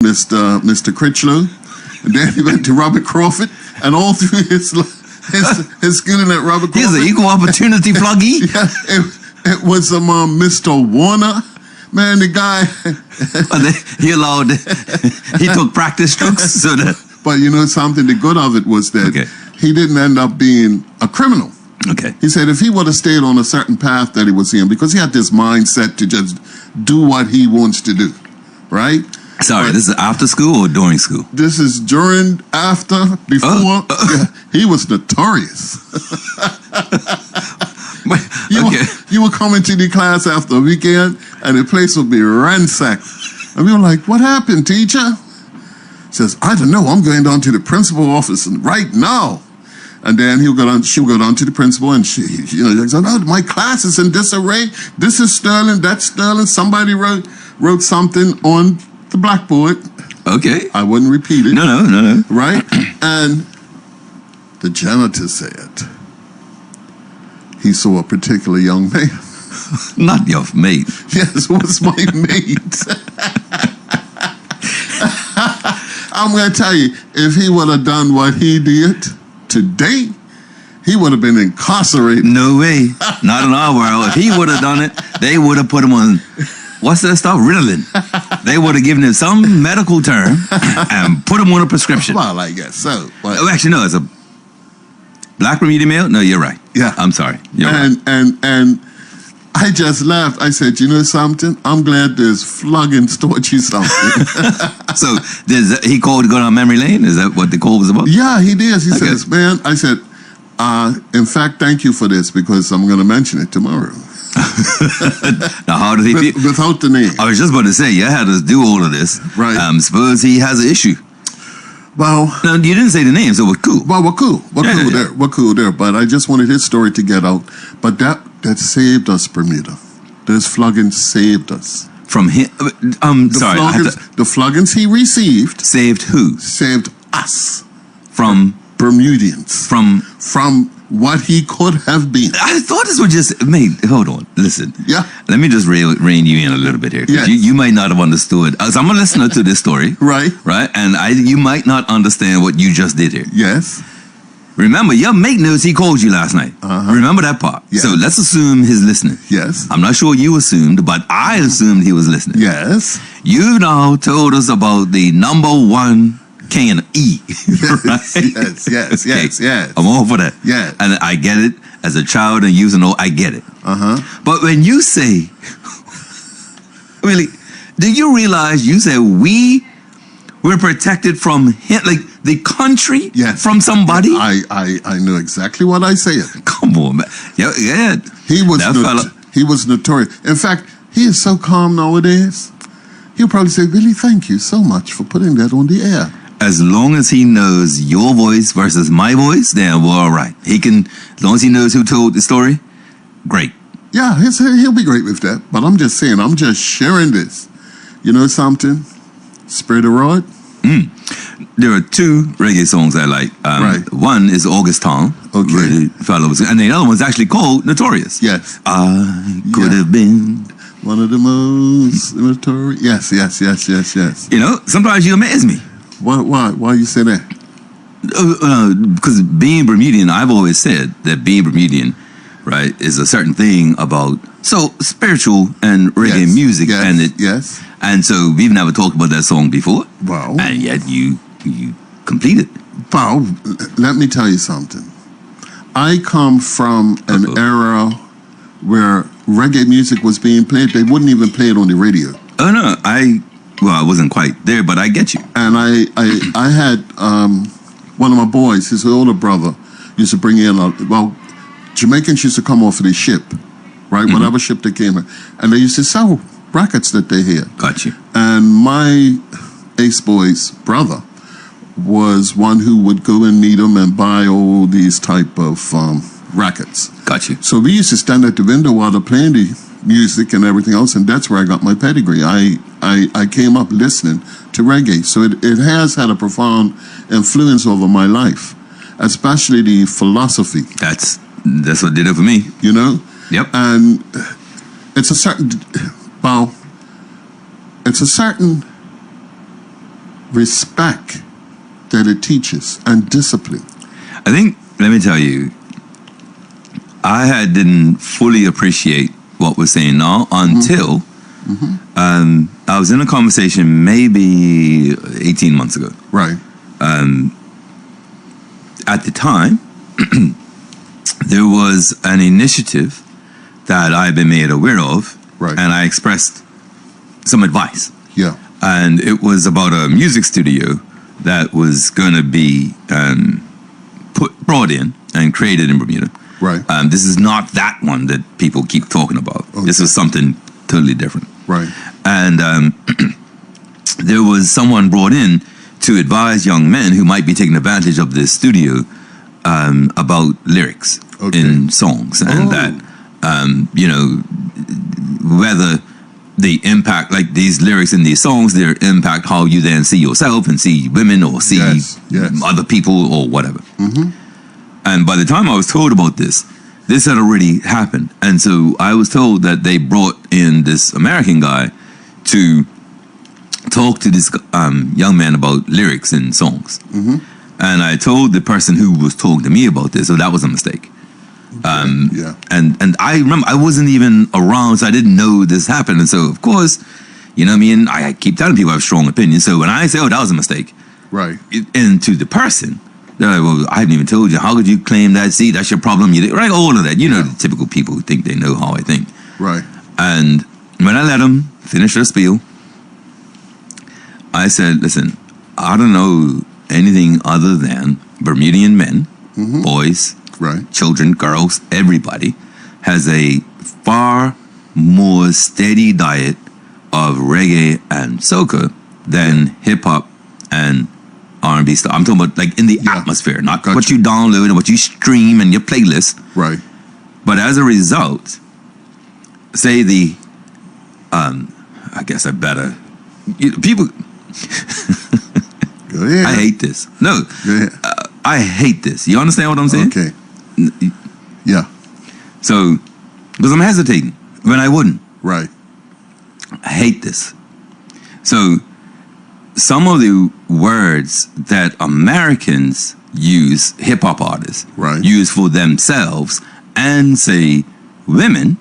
Mr. Critchlow, and then he went to Robert Crawford, and all through his schooling at Robert Crawford. He's an equal opportunity pluggy. Yeah, it was Mr. Warner. Man, the guy. He took practice strokes. So that. But you know something, the good of it was that he didn't end up being a criminal. Okay. He said if he would have stayed on a certain path that he was in, because he had this mindset to just do what he wants to do, right? Sorry, but this is after school or during school? This is during, after, before. Yeah, he was notorious. You would come into the class after a weekend, and the place would be ransacked. And we were like, what happened, teacher? He says, I don't know. I'm going down to the principal office right now. And then she'll go down to the principal, and she said, oh, my class is in disarray. This is Sterling, that's Sterling. Somebody wrote something on the blackboard. Okay. I wouldn't repeat it. No. Right? And the janitor said he saw a particular young man. Not your mate. Yes, it was my mate. I'm going to tell you, if he would have done what he did today, he would have been incarcerated. No way. Not in our world. If he would have done it, they would have put him on, what's that stuff? Ritalin. They would have given him some medical term and put him on a prescription. Well, I guess so. But actually, no, it's a black Bermuda male? No, you're right. Yeah. I'm sorry. And I just laughed. I said, you know something? I'm glad there's Fluggins taught you something. So he called to go down memory lane? Is that what the call was about? Yeah, he did. He says, man, I said, in fact, thank you for this, because I'm going to mention it tomorrow. Now, how did he feel? Without the name. I was just about to say, you had to do all of this. Right. Suppose he has an issue. Well, no, you didn't say the name, so we're cool. Well, we're cool. We're cool there. But I just wanted his story to get out. But that saved us, Bermuda. Those Fluggins saved us. From him? The Fluggins he received. Saved who? Saved us. From? Bermudians. From what he could have been. I thought this was just, mate, hold on, listen. Yeah. Let me just rein you in a little bit here. Yes. You might not have understood. So I'm a listener to this story. Right. Right? And you might not understand what you just did here. Yes. Remember, your mate knows he called you last night. Remember that part. Yes. So let's assume he's listening. Yes. I'm not sure you assumed, but I assumed he was listening. Yes. You now told us about the number one K and E. Yes, yes, yes. I'm all for that. Yes. And I get it. As a child and using I get it. But when you say, really, do you realize you said we're protected from him, like the country from somebody? I know exactly what I said. Come on, man. Yeah. He was notorious. In fact, he is so calm nowadays. He'll probably say, Billy, thank you so much for putting that on the air. As long as he knows your voice versus my voice, then we're all right. As long as he knows who told the story, great. Yeah, he'll be great with that. But I'm just saying, I'm just sharing this. You know something? Spirit of Rod? There are two reggae songs I like. Right. One is August Town. Okay. And the other one's actually called Notorious. Yes. I could have been one of the most notorious. Yes. You know, sometimes you amaze me. Why you say that? Because being Bermudian, I've always said that being Bermudian, right, is a certain thing about spiritual and reggae music, yes. And so we've never talked about that song before. Wow. And yet you complete it. Wow. Let me tell you something. I come from an era where reggae music was being played. They wouldn't even play it on the radio. Oh no, I wasn't quite there, but I get you. And I had one of my boys, his older brother, used to bring in Jamaicans used to come off of the ship, right? Whatever ship they came in, and they used to sell records that they had. Got you. And my Ace Boy's brother was one who would go and meet them and buy all these type of records. Got you. So we used to stand at the window while they're playing the music and everything else, and that's where I got my pedigree. I came up listening to reggae, so it has had a profound influence over my life, especially the philosophy. That's what did it for me. You know? Yep. And it's a certain respect that it teaches and discipline. I think, let me tell you, I didn't fully appreciate what we're saying now until I was in a conversation maybe 18 months ago. Right. At the time, there was an initiative that I've been made aware of, Right. and I expressed some advice. Yeah. And it was about a music studio that was going to be brought in and created in Bermuda. Right. This is not that one that people keep talking about. Okay. This was something totally different. Right. And there was someone brought in to advise young men who might be taking advantage of this studio about lyrics in songs, and that, you know, whether the impact, like these lyrics in these songs, their impact how you then see yourself and see women or see other people or whatever. And by the time I was told about this had already happened. And so I was told that they brought in this American guy to talk to this young man about lyrics in songs. And I told the person who was talking to me about this, so that was a mistake. And I remember I wasn't even around, so I didn't know this happened. And so, of course, you know what I mean? I keep telling people I have strong opinions. So when I say, oh, that was a mistake. Right. And to the person, they're like, well, I haven't even told you. How could you claim that? See, that's your problem. You did, right? All of that. You know, the typical people who think they know how I think. Right. And when I let them finish their spiel, I said, listen, I don't know anything other than Bermudian men, boys, Right. children, girls, everybody has a far more steady diet of reggae and soca than hip hop and R&B stuff. I'm talking about like in the atmosphere, not what you download and what you stream and your playlist. Right. But as a result, say the, I guess I better, people, Go ahead. I hate this. No, Go ahead. I hate this. You understand what I'm saying? Okay. Yeah. So, because I'm hesitating when I wouldn't. Right. I hate this. So, some of the words that Americans use, hip hop artists, Right. use for themselves and say women,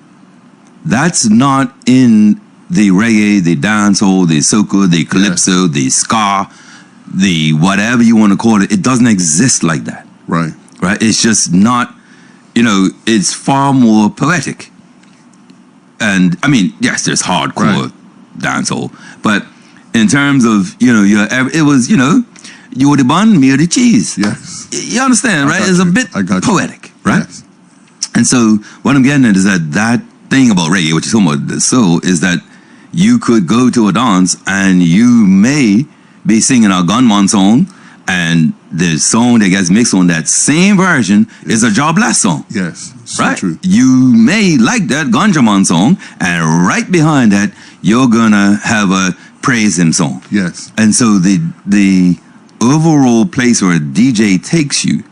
that's not in the reggae, the dancehall, the soca, the calypso, the ska, the whatever you want to call it. It doesn't exist like that. Right. Right? It's just not, you know, it's far more poetic. And I mean, yes, there's hardcore dancehall, but in terms of, you know, it was, you know, you were the bun, me or the cheese. Yes. You understand, right? It's a bit poetic, right? Yes. And so what I'm getting at is that thing about reggae, which is talking about the soul, is that you could go to a dance and you may be singing a gunman song, and the song that gets mixed on that same version is a Job Bless song. Yes. So Right? true. You may like that Ganjaman song, and right behind that, you're gonna have a praise him song. Yes. And so the overall place where a DJ takes you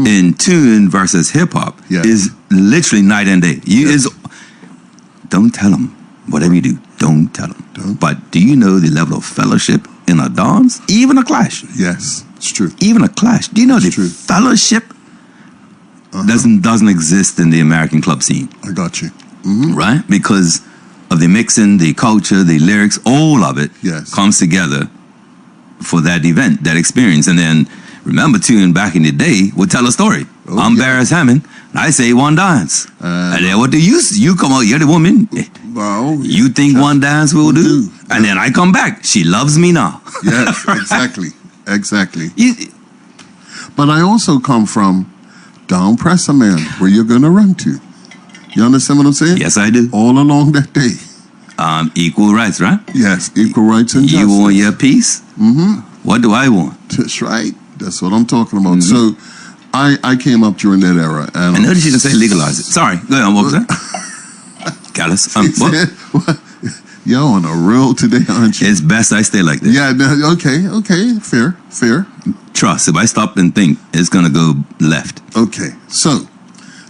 in tune versus hip hop is literally night and day. Don't tell them. Whatever you do, don't tell them. Don't. But do you know the level of fellowship in a dance? Even a clash. Yes. It's true. Even a clash. Do you know the true. fellowship doesn't exist in the American club scene? I got you. Right? Because of the mixing, the culture, the lyrics, all of it comes together for that event, that experience. And then remember, tune back in the day would tell a story. I'm Barris Hammond. I say one dance. And then what do you come out, you're the woman. Well, You think one dance will do? And then I come back. She loves me now. Yes, exactly. Exactly. You- But I also come from down pressure man, where you're going to run to. You understand what I'm saying? yes, I do. All along that day. Equal rights, right? Yes, equal rights and justice. You want your piece? What do I want? That's right. That's what I'm talking about. So I came up during that era. And I noticed you didn't say legalize it. Sorry. Go ahead. What was that? Callous. What? You're on a roll today, aren't you? It's best I stay like this. Yeah, no, okay. Fair. Trust. If I stop and think, it's going to go left. Okay, so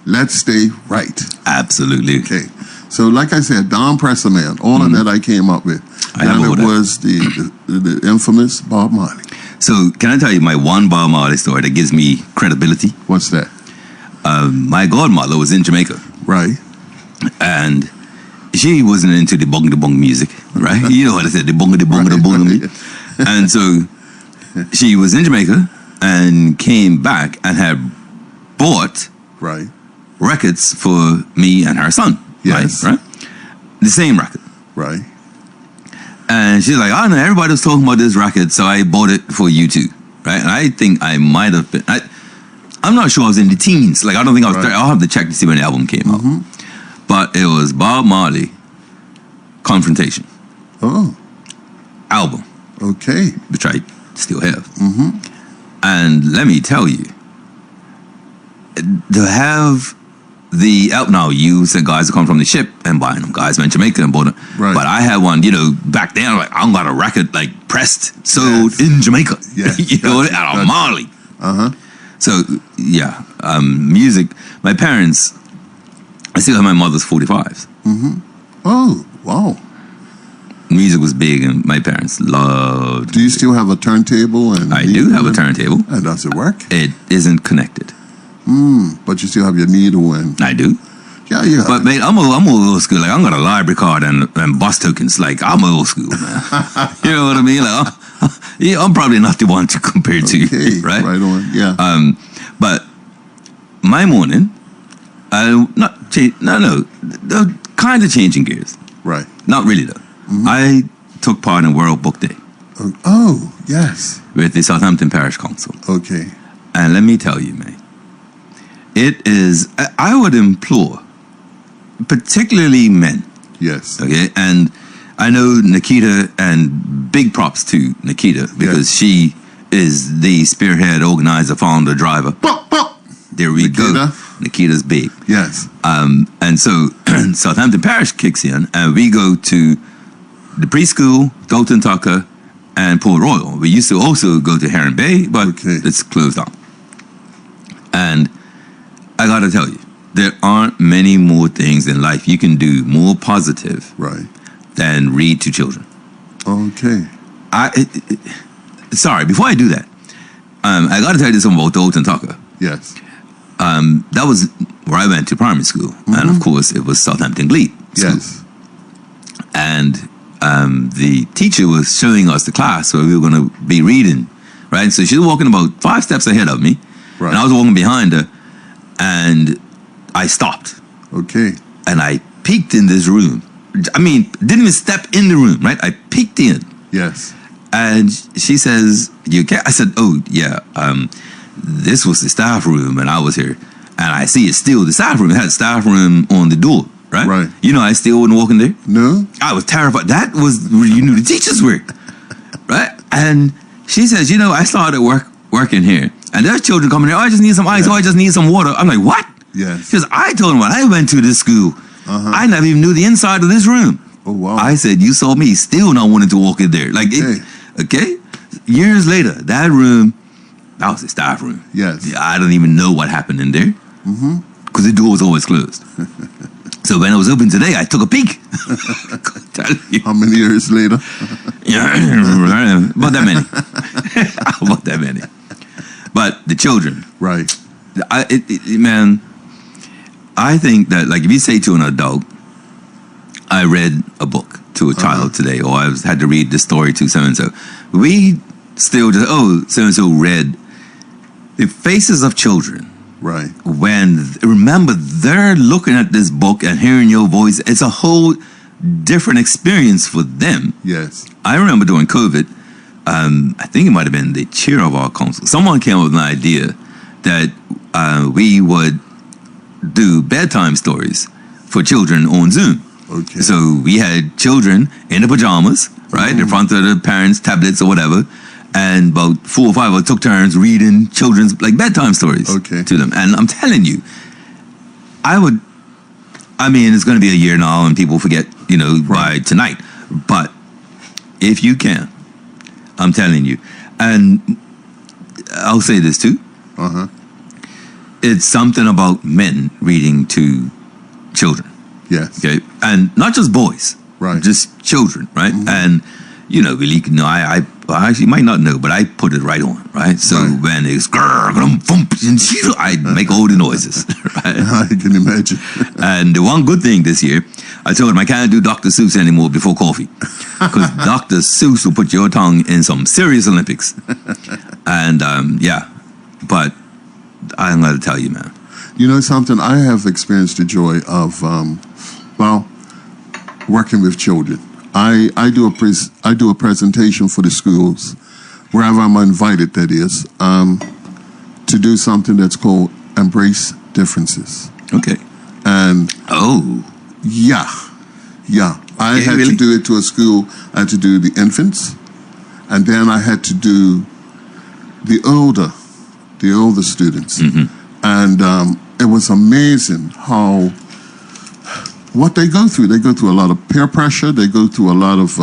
let's stay right. Absolutely. Okay, So, like I said, Don Presserman, all of that I came up with. And it was the infamous Bob Marley. So, can I tell you my one Bob Marley story that gives me credibility? What's that? My godmother was in Jamaica. Right. And she wasn't into the bong music, right? You know what I said, the bong. And so she was in Jamaica and came back and had bought records for me and her son. Yes. Right? The same record. Right. And she's like, I know everybody was talking about this record, so I bought it for you too. Right? And I think I might have been, I'm not sure I was in the teens. Like, I don't think I was, I'll have to check to see when the album came out. But it was Bob Marley, Confrontation. Oh. Album. Okay. Which I still have. And let me tell you, to have the album, now you said guys that come from the ship and buying them, guys went to Jamaica and bought them. Right. But I had one, you know, back then, like, I got a record, like, pressed, sold in Jamaica. Yes. You know, out of Marley. So, yeah, music, my parents, I still have my mother's 45s. Oh, wow. Music was big and my parents loved. Do you still have a turntable? And I do have a turntable. And does it work? It isn't connected. But you still have your needle and... I do. Yeah. But mate, I'm old school. Like, I got a library card and bus tokens. Like, I'm old school, man. You know what I mean? Like, yeah, I'm probably not the one to compare to you, right? Right on, yeah. But my morning, they're kind of changing gears. Right. Not really, though. I took part in World Book Day. Oh, yes. With the Southampton Parish Council. Okay. And let me tell you, man, it is, I would implore, particularly men. Yes. Okay, and I know Nikita, and big props to Nikita, because she is the spearhead, organizer, founder, driver. There we go. Nikita's big. Yes. And so Southampton Parish kicks in, and we go to the preschool, Dalton Tucker, and Port Royal. We used to also go to Heron Bay, but it's closed down. And I gotta tell you, there aren't many more things in life you can do more positive than read to children. Okay. Sorry, before I do that, I gotta tell you something about Dalton Tucker. Yes. That was where I went to primary school. And of course, it was Southampton Glee School. Yes. And the teacher was showing us the class where we were going to be reading, right? So she was walking about 5 steps ahead of me, and I was walking behind her, and I stopped. Okay. And I peeked in this room. I mean, didn't even step in the room, right? I peeked in. Yes. And she says, "You can't." I said, "Oh, yeah, this was the staff room, and I was here. And I see it's still the staff room. It had staff room on the door, right? Right. You know, I still wouldn't walk in there. No. I was terrified. That was where you knew the teachers were, right? And she says, you know, I started working here, and there's children coming here. Oh, I just need some ice. Oh, I just need some water. I'm like, what? Yes. Because I told them when I went to this school, I never even knew the inside of this room. Oh, wow. I said, you saw me still not wanting to walk in there. Like, okay? Years later, that room, that was the staff room. Yes. I don't even know what happened in there. Because the door was always closed. So when it was open today, I took a peek. How many years later? About that many. About that many. But the children. Right. Man, I think that, like, if you say to an adult, I read a book to a child today, or I had to read this story to so-and-so, we still just, so-and-so read. The faces of children. Right. Remember, they're looking at this book and hearing your voice. It's a whole different experience for them. Yes. I remember during COVID, I think it might have been the chair of our council. Someone came up with an idea that we would do bedtime stories for children on Zoom. Okay. So we had children in the pajamas, right, in front of the parents' tablets or whatever, and about 4 or 5 of us took turns reading children's, like, bedtime stories to them. And I'm telling you, it's going to be a year now and people forget, by tonight. But if you can, I'm telling you, and I'll say this too. It's something about men reading to children. Yes. Okay, and not just boys, Right. just children, right? And really, I actually might not know, but I put it right on, right? So Right. when it's I make all the noises, right? I can imagine. And the one good thing this year, I told him I can't do Dr. Seuss anymore before coffee, because Dr. Seuss will put your tongue in some serious Olympics. And but I'm going to tell you, man. You know something? I have experienced the joy of, working with children. I do a presentation for the schools, wherever I'm invited, that is, to do something that's called Embrace Differences. Okay. And yeah. I had really? to do it to a school. I had to do the infants, and then I had to do the older students. And it was amazing what they go through. They go through a lot of peer pressure. They go through a lot of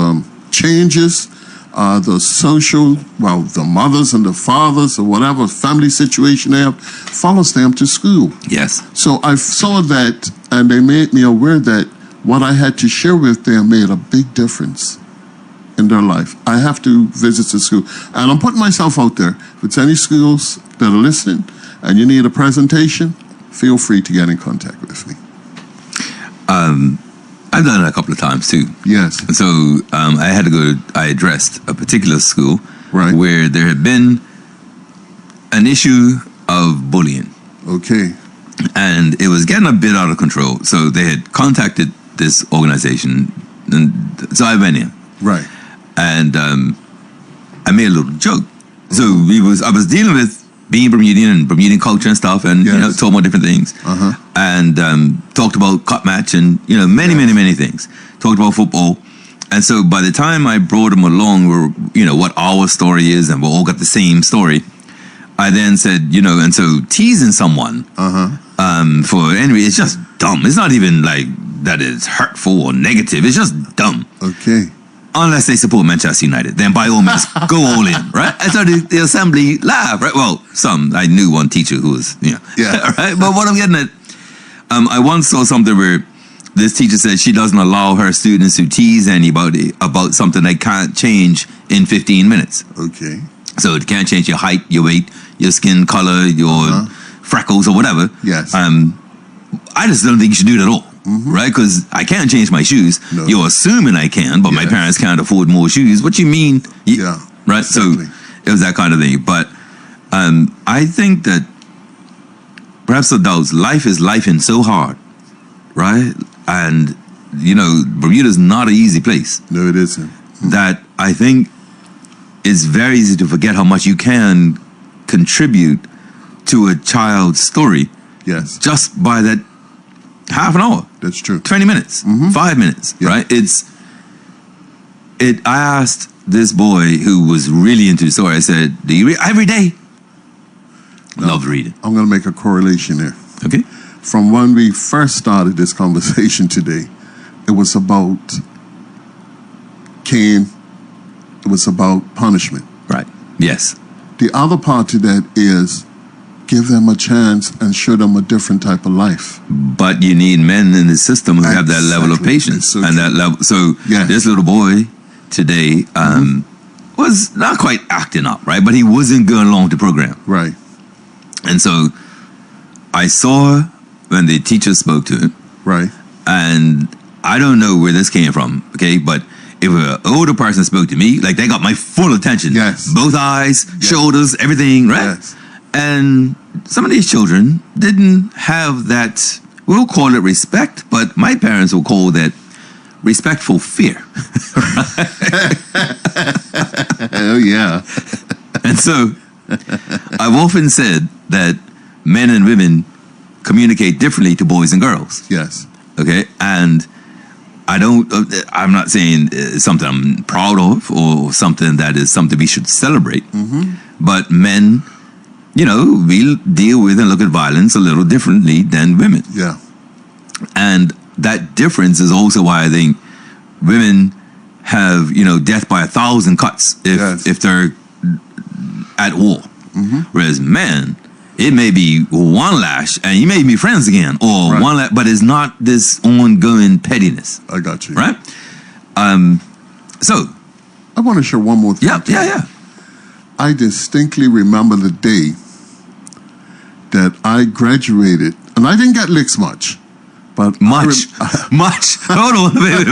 changes. The social, the mothers and the fathers or whatever family situation they have follows them to school. Yes. So I saw that, and they made me aware that what I had to share with them made a big difference in their life. I have to visit the school, and I'm putting myself out there. If it's any schools that are listening and you need a presentation, feel free to get in contact with me. I've done it a couple of times too. Yes. So I addressed a particular school Right. where there had been an issue of bullying. Okay. And it was getting a bit out of control. So they had contacted this organization. And so I went in. Right. And I made a little joke. So I was dealing with being Bermudian and Bermudian culture and stuff, and Yes. talking about different things, and talked about cut match and many things. Talked about football, and so by the time I brought them along, what our story is, and we all got the same story. I then said, and so teasing someone, for anyway, it's just dumb. It's not even like that it's hurtful or negative. It's just dumb. Okay. Unless they support Manchester United, then by all means, go all in, right? And so the assembly laughed, right? Well, I knew one teacher who was, Yeah. right? But what I'm getting at, I once saw something where this teacher said she doesn't allow her students to tease anybody about something they can't change in 15 minutes. Okay. So it can't change your height, your weight, your skin color, your freckles or whatever. Yes. I just don't think you should do it at all. Right? Because I can't change my shoes. No. You're assuming I can, but my Yes. parents can't afford more shoes. What you mean? Yeah. Right? Exactly. So it was that kind of thing. But I think that perhaps adults, life is lifing so hard, right? And, Bermuda's not an easy place. No, it isn't. That I think it's very easy to forget how much you can contribute to a child's story Yes. just by that half an hour. That's true. 20 minutes, 5 minutes, Yeah. right? I asked this boy who was really into the story, I said, do you read every day? Love reading. I'm going to make a correlation there. Okay. From when we first started this conversation today, it was about Cain. It was about punishment. Right. Yes. The other part to that is give them a chance and show them a different type of life. But you need men in the system who have that level of Exactly. patience So and true. that level. So Yes. this little boy today was not quite acting up, right? But he wasn't going along with the program. Right. And so I saw when the teacher spoke to him, Right. and I don't know where this came from, okay? But if an older person spoke to me, like they got my full attention. Yes. Both eyes, shoulders, everything, right? Yes. And some of these children didn't have that, we'll call it respect, but my parents will call that respectful fear. Oh, yeah. And so I've often said that men and women communicate differently to boys and girls. Yes. Okay, and I'm not saying it's something I'm proud of or something that is something we should celebrate. But men, we deal with and look at violence a little differently than women. Yeah. And that difference is also why I think women have, death by 1,000 cuts Yes. if they're at war. Whereas men, It may be one lash, and you may be friends again, or Right. one lash, but it's not this ongoing pettiness, I got you. right? So, I want to share one more thing. yeah. I distinctly remember the day that I graduated, and I didn't get licks much, but Much. Hold on, wait.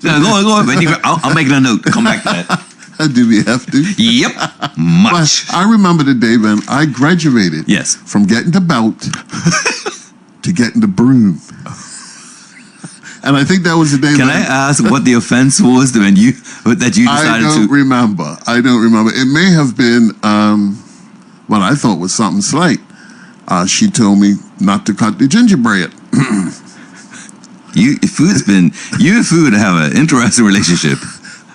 No, go on. I'll make a note. Come back to that. Do we have to? Yep, much. But I remember the day when I graduated. Yes. From getting the belt to getting the broom. And I think that was the day. Can I ask what the offense was that you decided I don't remember. It may have been what I thought was something slight. She told me not to cut the gingerbread. You and food have an interesting relationship.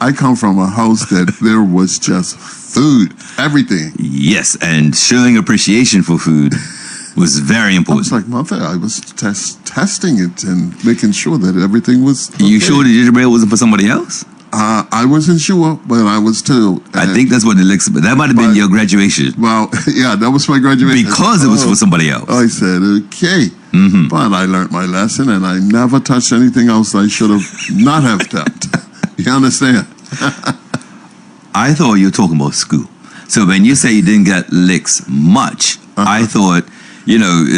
I come from a house that there was just food, everything. Yes, and showing appreciation for food was very I important. was like, Mother, I was testing it and making sure that everything was okay. You sure the gingerbread wasn't for somebody else? I wasn't sure, but I was told. I think that's what it looks. But that might have been your graduation. Well, yeah, that was my graduation. Because it was for somebody else. I said, okay. But I learned my lesson, and I never touched anything else I should have not have touched. You understand? I thought you were talking about school. So when you say you didn't get licks much, I thought,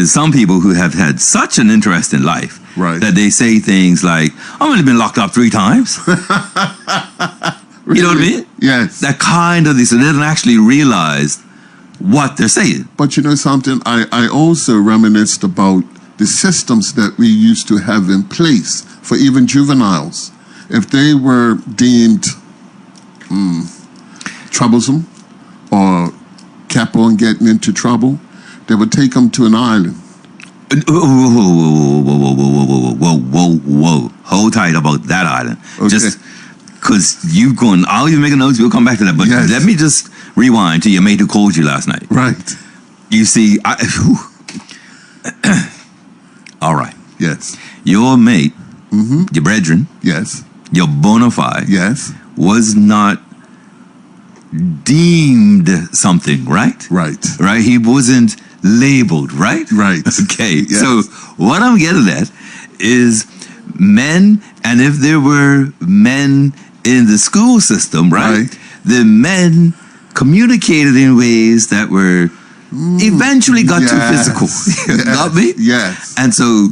some people who have had such an interest in life, right, that they say things like, I've only been locked up 3 times. Really? You know what I mean? Yes. That kind of, so they didn't actually realize what they're saying. But you know something? I also reminisced about the systems that we used to have in place for even juveniles. If they were deemed troublesome or kept on getting into trouble, they would take them to an island. Whoa. Hold tight about that island. Okay. Just because I'll even make a note, we'll come back to that. But Yes. let me just rewind to your mate who called you last night. Right. You see, all right. Yes. Your mate, your brethren, Yes. your bona fide, Yes. was not deemed something, right? Right. Right? He wasn't labeled, right? Right. Okay. Yes. So what I'm getting at is men, and if there were men in the school system, right? The men communicated in ways that were eventually got too physical. Got me? Yes. And so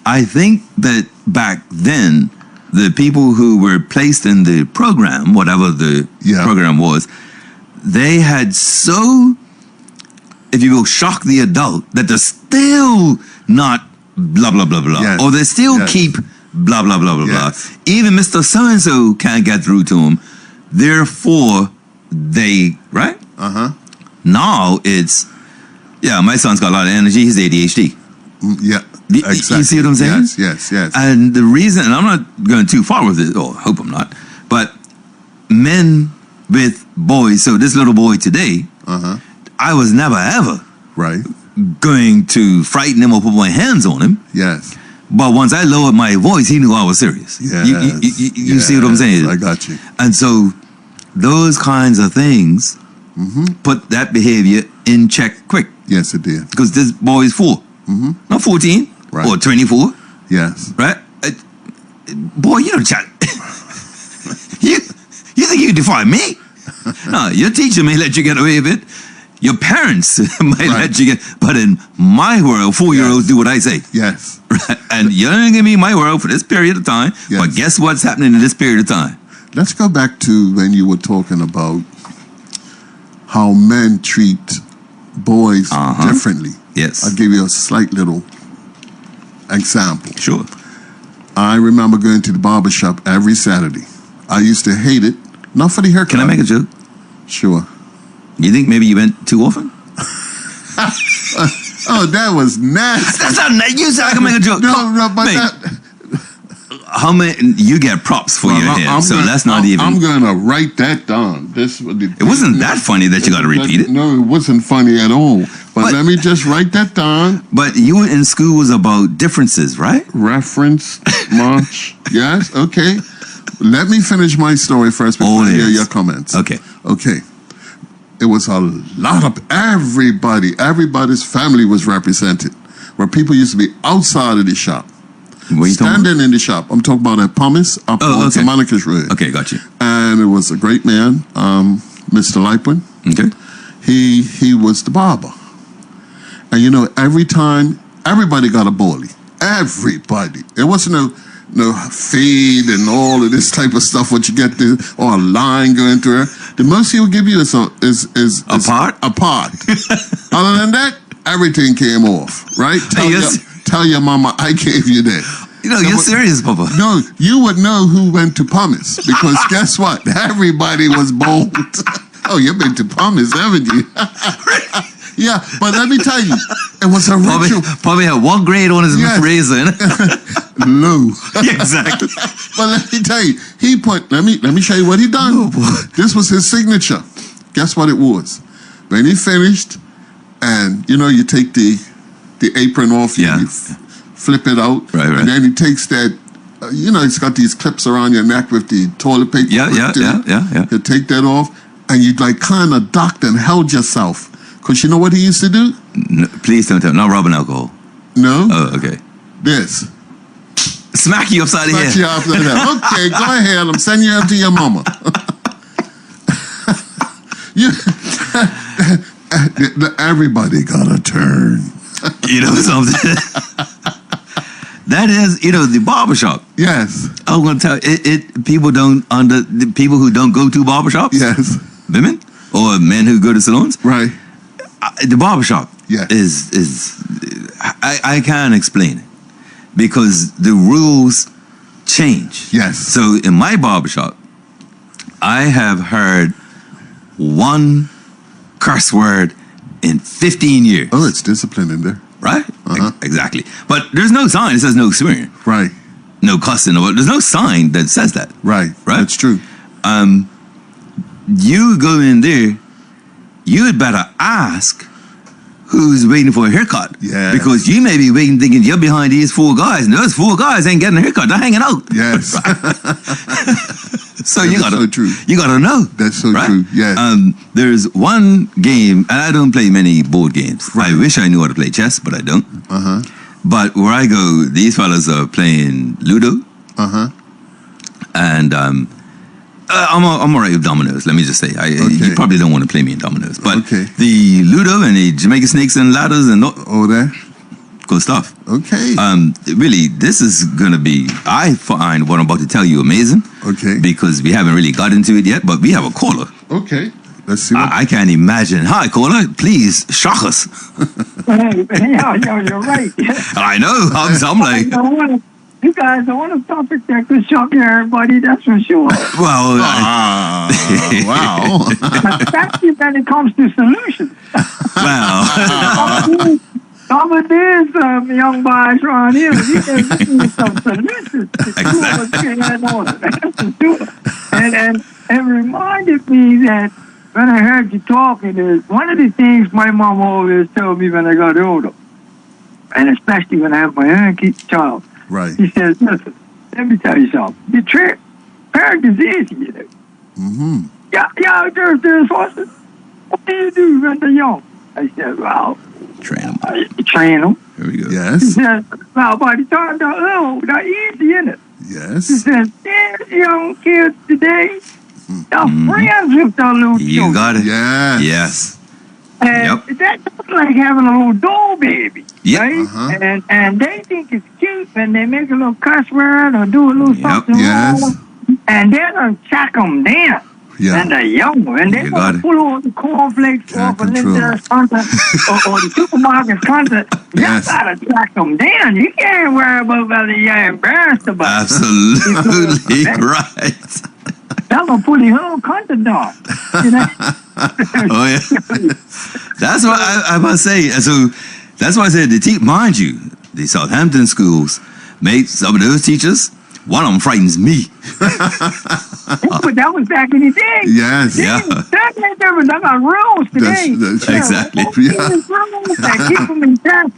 I think that back then, the people who were placed in the program, whatever the program was, they had so, if you will, shock the adult that they're still not blah, blah, blah, blah. Yes. Or they still Yes. keep blah, blah, blah, blah, Yes. blah. Even Mr. So-and-so can't get through to them. Therefore, they, right? Now it's, my son's got a lot of energy. He's ADHD. Yeah. You Exactly. see what I'm saying? Yes. And the reason, and I'm not going too far with it, or hope I'm not, but men with boys, so this little boy today, I was never ever Right. going to frighten him or put my hands on him. Yes. But once I lowered my voice, he knew I was serious. Yes. You see what I'm saying? I got you. And so those kinds of things put that behavior in check quick. Yes, it did. Because this boy is 4, not 14 Right. or 24. Yes. Right? Boy, you don't chat. you think you defy me? No, your teacher may let you get away with it. Your parents might let you get. But in my world, 4-year-olds do what I say. Yes. Right? And you're going to give me my world for this period of time. Yes. But guess what's happening in this period of time? Let's go back to when you were talking about how men treat boys differently. Yes. I'll give you a slight little example. Sure. I remember going to the barber shop every Saturday. I used to hate it. Not for the haircut. Can I make a joke? Sure. You think maybe you went too often? Oh, that was nasty. That's not nice. You said I can make a joke. No, but Mate, that... how many? You get props for your hair, so that's not even. I'm going to write that down. It wasn't that funny that you got to repeat it. No, it wasn't funny at all. But let me just write that down. But you were in school was about differences, right? Reference, March. Yes, okay. Let me finish my story first before I hear your comments. Okay. Okay. it was a lot of everybody's family was represented. Where people used to be outside of the shop, standing in the shop. I'm talking about at Pumice up on St. Monica's Road. Okay, got you. And it was a great man, Mr. Lipwin. Okay. He was the barber. And you know, every time, everybody got a bully. Everybody. There wasn't no feed and all of this type of stuff. What you get there, or a line going through it. The most he would give you is a part. A part. Other than that, everything came off. Right? Tell your mama I gave you that. You know, you're serious, Papa. No, you would know who went to Pumice because guess what? Everybody was bold. Oh, you've been to Pumice, haven't you? Yeah, but let me tell you, it was a ritual. Probably had one grade on his razor. Low. Yeah, exactly. But let me tell you, he put. Let me show you what he done. Oh, boy. This was his signature. Guess what it was? When he finished, and you know, you take the apron off, you flip it out, right. And then he takes that. You know, it's got these clips around your neck with the toilet paper. Yeah. You take that off, and you like kind of ducked and held yourself. Because you know what he used to do? No, please don't tell me. Not rubbing alcohol. No. Oh, okay. This. Smack you upside the head. Smack you upside the head. Okay, go ahead. I'm sending you up to your mama. Everybody got a turn. You know something? That is, you know, the barbershop. Yes. I'm going to tell you, the people who don't go to barbershops. Yes. Women or men who go to salons. Right. The barbershop. Yes. Is I can't explain it because the rules change. Yes. So in my barbershop, I have heard one curse word in 15 years. Oh, it's discipline in there. Right? Uh-huh. Exactly. But there's no sign that says no swearing. Right. No cussing. There's no sign that says that. Right. Right? That's true. You go in there, you had better ask who's waiting for a haircut. Yeah. Because you may be waiting thinking you're behind these 4 guys, and those 4 guys ain't getting a haircut. They're hanging out. Yes. So you gotta, so true. You gotta know. That's so right? true. Yes. There's one game, and I don't play many board games. Right. I wish I knew how to play chess, but I don't. Uh-huh. But where I go, these fellas are playing Ludo. Uh-huh. And I'm all right with dominoes. Let me just say, you probably don't want to play me in dominoes, but the Ludo and the Jamaican snakes and ladders and there, good stuff. Okay. Really, this is gonna be. I find what I'm about to tell you amazing. Okay. Because we haven't really got into it yet, but we have a caller. Okay. Let's see. I can't imagine. Hi, caller. Please shock us. Yeah, you're right. I know. I'm like. You guys don't want a topic that could shock everybody, that's for sure. Well, wow. Especially when it comes to solutions. Wow. Some of these young boys around here, you can give some solutions. And it reminded me that when I heard you talking, is one of the things my mom always told me when I got older, and especially when I have my own child. Right. He says, listen, let me tell you something. The parent is easy, you know. Mm-hmm. Yeah, there's horses. What do you do when they're young? I said, well, train them. Train them. Here we go. Yes. He said, well, by the time they're old, they're easy, isn't it? Yes. He says, these young kids today, they're friends with their little children. You got it. Yes. Yes. And that's like having a little doll baby, right? Uh-huh. And they think it's cute, and they make a little cuss word or do a little something wrong, and they're going to check them down. Yeah. And they're young, and they're going to pull all the cornflakes off and then there's counter, or the supermarket's counter. You got to track them down. You can't worry about whether you're embarrassed about it. Absolutely right. They're going to pull the whole counter down. You know? Oh, yeah. That's what I must say. So that's why I said mind you, the Southampton schools made some of those teachers. One of them frightens me. But that was back in the day. Yes. Yeah. That ain't different. I got rules today. That's exactly. Rules that keep them in check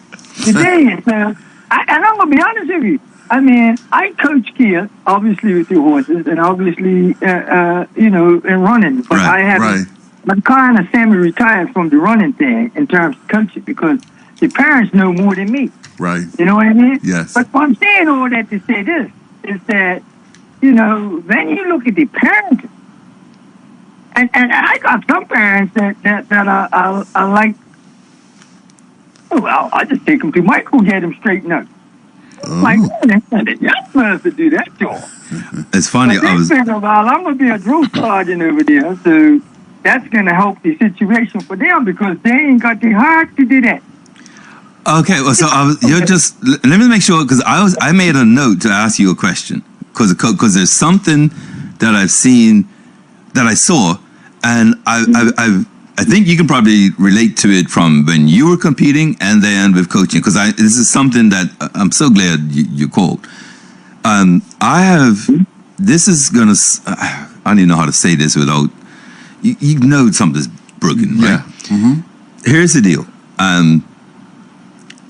today. And I'm going to be honest with you. I mean, I coach kids, obviously with the horses, and obviously, in running. But I haven't I'm kind of semi-retired from the running thing in terms of coaching because the parents know more than me. Right. You know what I mean? Yes. But I'm saying all that to say this, is that, you know, when you look at the parents, and I got some parents that are like, well, I just take them to Michael, get them straightened up. Like, you're supposed to do that job. It's funny. But they figure, well, I'm going to be a drill sergeant over there, so that's going to help the situation for them because they ain't got the heart to do that. Okay, well, so you're just. Let me make sure because I made a note to ask you a question because there's something that I've seen that I saw, and I think you can probably relate to it from when you were competing and then with coaching because this is something that I'm so glad you called. This is gonna. I don't even know how to say this without. You know something's broken, right? Yeah. Mm-hmm. Here's the deal.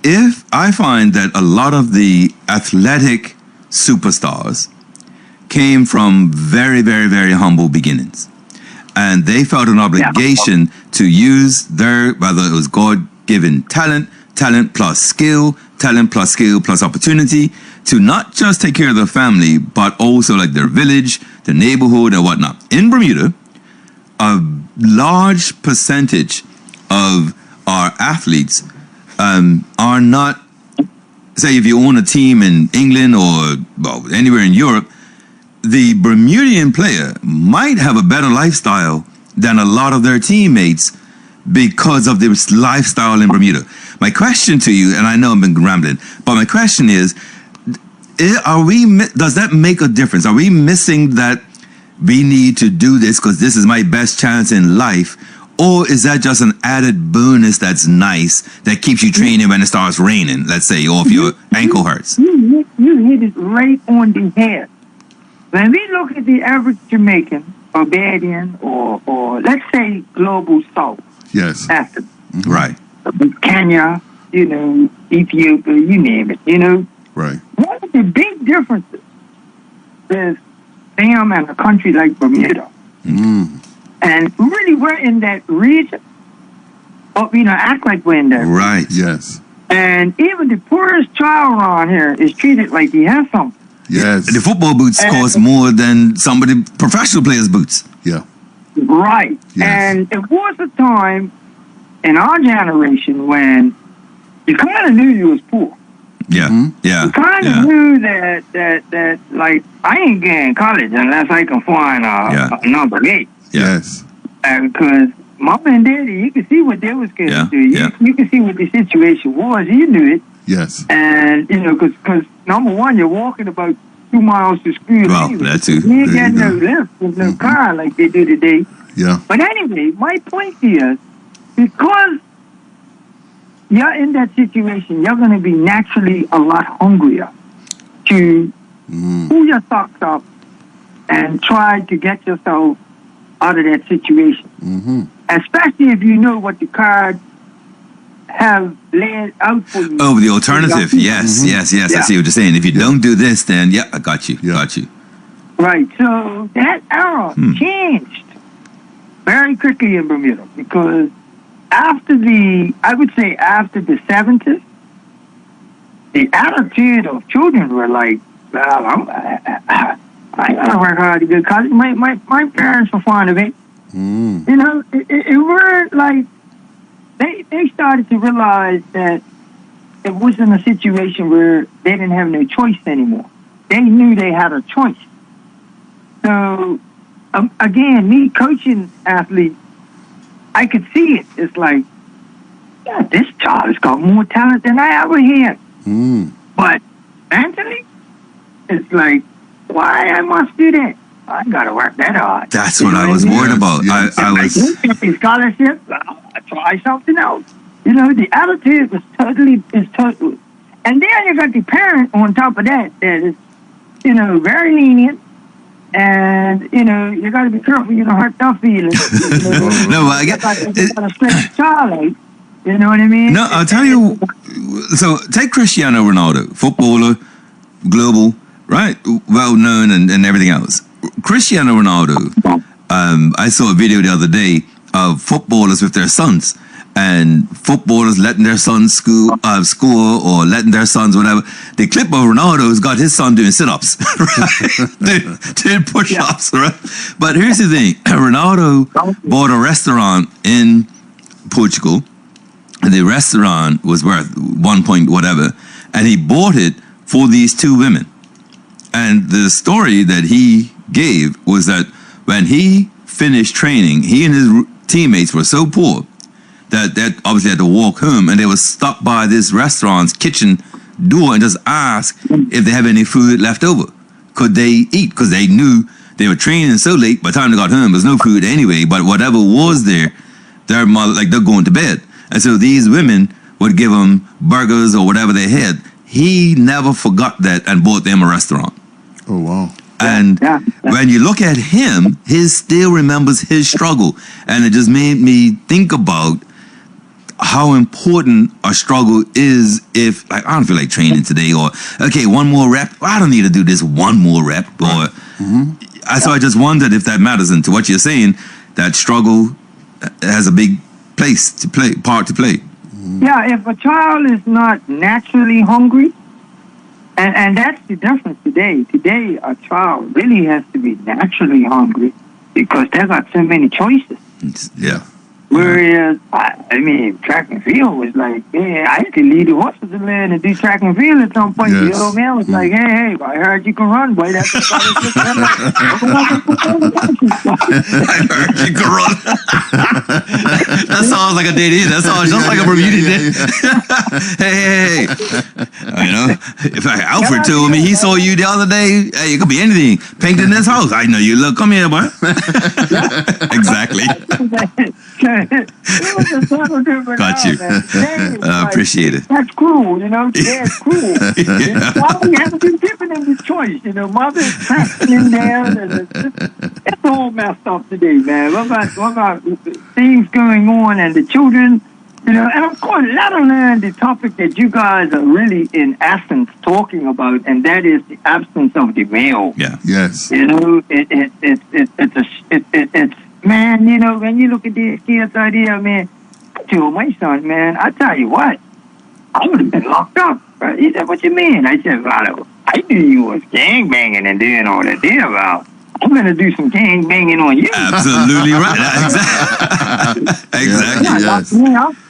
If I find that a lot of the athletic superstars came from very, very, very humble beginnings, and they felt an obligation to use their, whether it was God-given talent plus skill plus opportunity, to not just take care of their family, but also like their village, their neighborhood, and whatnot. In Bermuda, a large percentage of our athletes are not, say, if you own a team in England or anywhere in Europe, the Bermudian player might have a better lifestyle than a lot of their teammates because of this lifestyle in Bermuda. My question to you, and I know I've been rambling, but my question is, does that make a difference? Are we missing that we need to do this because this is my best chance in life? Or is that just an added bonus that's nice that keeps you training when it starts raining, let's say, or if your ankle hurts? You hit it right on the head. When we look at the average Jamaican, Barbadian, or let's say global South, Yes. athlete, Right. Kenya, you know, Ethiopia, you name it, you know. Right. One of the big differences is them and a country like Bermuda. And really, we're in that region, but we don't act like we're in that region. Right. Yes. And even the poorest child around here is treated like he has something. Yes. The football boots cost more than some of the professional players' boots. Yeah. Right. Yes. And it was a time in our generation when you kind of knew you was poor. Yeah. Yeah. You kind of knew that like, I ain't getting college unless I can find a number 8. Yeah. Yes. Because mom and daddy, you can see what they was going to do. You can see what the situation was. You knew it. Yes. And, you know, because number one, you're walking about 2 miles to school. Well, anyway. that too. You ain't There got you no go. lift with no car like they do today. Yeah. But anyway, my point is, because you're in that situation, you're going to be naturally a lot hungrier to pull your socks up and try to get yourself out of that situation. Especially if you know what the cards have laid out for you. Oh, the alternative. Yes. I see what you're saying. If you don't do this, then I got you. Yeah. Got you. Right. So that era changed very quickly in Bermuda because after the 70s, the attitude of children were like, well, I gotta work hard to get college. My parents were fond of it. You know, it were like they started to realize that it wasn't a situation where they didn't have no choice anymore. They knew they had a choice. So again, me coaching athletes, I could see it. It's like, yeah, this child has got more talent than I ever had. But mentally, it's like, why I must do that? I gotta work that hard. That's what I was worried about. Yes. I was. A scholarship. I try something else. You know, the attitude is totally. And then you got the parent on top of that is, you know, very lenient. And, you know, you got to be careful you don't hurt their feelings. No, I get it. Got a straight child, you know what I mean? No, I'll tell you. So take Cristiano Ronaldo, footballer, global, right? Well known and everything else. Cristiano Ronaldo. I saw a video the other day footballers with their sons, and footballers letting their sons score or letting their sons whatever. The clip of Ronaldo's got his son doing sit-ups, right? doing push-ups, right? But here's the thing: Ronaldo bought a restaurant in Portugal, and the restaurant was worth 1 point whatever, and he bought it for these two women. And the story that he gave was that when he finished training, he and his teammates were so poor that they obviously had to walk home, and they were stopped by this restaurant's kitchen door and just asked if they have any food left over. Could they eat? Because they knew they were training so late. By the time they got home, there was no food anyway. But whatever was there, their mother, like, they're going to bed. And so these women would give them burgers or whatever they had. He never forgot that and bought them a restaurant. Oh, wow. And when you look at him, he still remembers his struggle. And it just made me think about how important a struggle is. If, like, I don't feel like training today, or, okay, one more rep. I don't need to do this one more rep. Or, so I just wondered if that matters. And to what you're saying, that struggle has a big part to play. Yeah, if a child is not naturally hungry, and that's the difference today. Today, a child really has to be naturally hungry because they got so many choices. Yeah. Whereas, I mean, track and field was like, yeah, I could lead the horses to learn and do track and field at some point. Yes. The old man was like, hey, I heard you can run, boy. That's what I heard you can run. That sounds like a day. That sounds just like a Bermuda day. Hey. You know, if Alfred told me he saw you the other day, hey, it could be anything. Painting this house. I know you look. Come here, boy. Exactly. Got you. I appreciate it. That's cruel, you know. That's cruel. Why do we have to be giving them the choice? You know, mother is crashing in there, and it's all messed up today, man. What about things going on and the children? You know, and of course, let alone the topic that you guys are really, in essence, talking about, and that is the absence of the male. Yeah. Yes. You know, it's man, you know, when you look at these kids out here, man, I told my son, man, I tell you what, I would have been locked up. Right? He said, what you mean? I said, well, I knew you was gangbanging and doing all that there about. I'm going to do some gangbanging on you. Absolutely right. Exactly. Yes.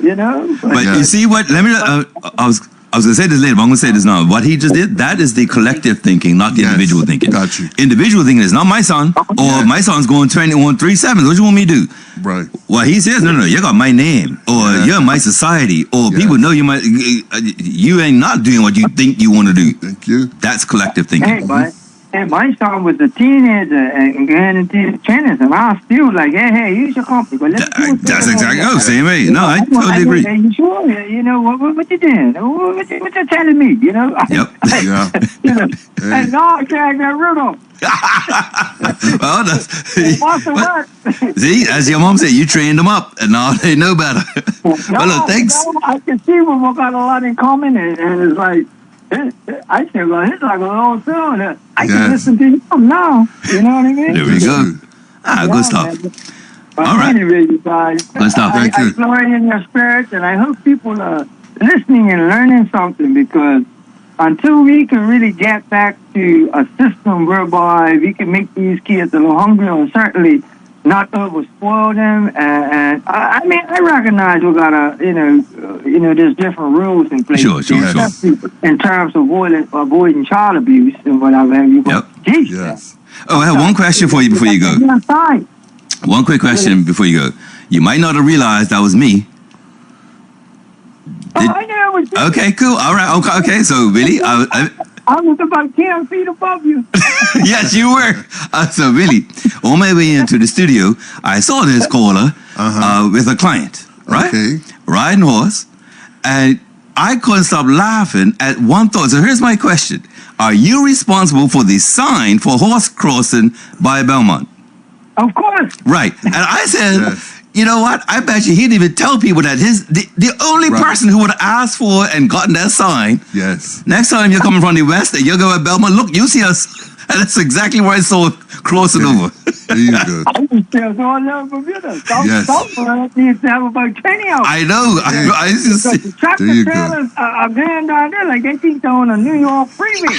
You know? But you see what, let me, I was going to say this later, but I'm going to say this now. What he just did, that is the collective thinking, not the individual thinking. Got you. Individual thinking is not my son, or my son's going 21 3-7. What you want me to do? Right. Well, he says, no, you got my name, or you're my society, or people know you ain't not doing what you think you want to do. Thank you. That's collective thinking. Hey, my son was a teenager and going into tennis, and I was still like, hey, use your company. But That's exactly, same way. No, I totally agree. Hey, you sure? You know, what you doing? What you telling me, you know? Yep. You know, and now I can't get rid of him. Well, see, as your mom said, you trained them up, and now they know better. Well, look, thanks. I can see we got a lot in common, and it's like, I said, well, it's like a old song. I can listen to you now. You know what I mean? There we go. Good stuff. All right. Anyway, you guys, good stuff. Thank you. I glory in your spirits, and I hope people are listening and learning something, because until we can really get back to a system whereby we can make these kids a little hungrier, and certainly not over spoil them, and I mean, I recognize we gotta, you know, there's different rules in place. Sure. In terms of avoiding child abuse and whatever have you. Yep. Yes. Oh, I have one question for you before you go. One quick question before you go. You might not have realized that was me. I know it was you. Okay, cool. All right. Okay. So really, I was about 10 feet above you. Yes, you were. So really, on my way into the studio, I saw this caller with a client, right? Okay. Riding horse, and I couldn't stop laughing at one thought. So here's my question: are you responsible for the sign for horse crossing by Belmont? Of course. Right. And I said, you know what? I bet you he didn't even tell people that the only person who would have asked for and gotten that sign. Yes. Next time you're coming from the west and you go at Belmont, look, you see us. That's exactly where I saw it crossing over. There you go. I was still going down Bermuda. Yes. Some needs to have about 20 of them. I know. I just, Because the tractor There you go. trailers are going down there like they think they're on a New York freeway.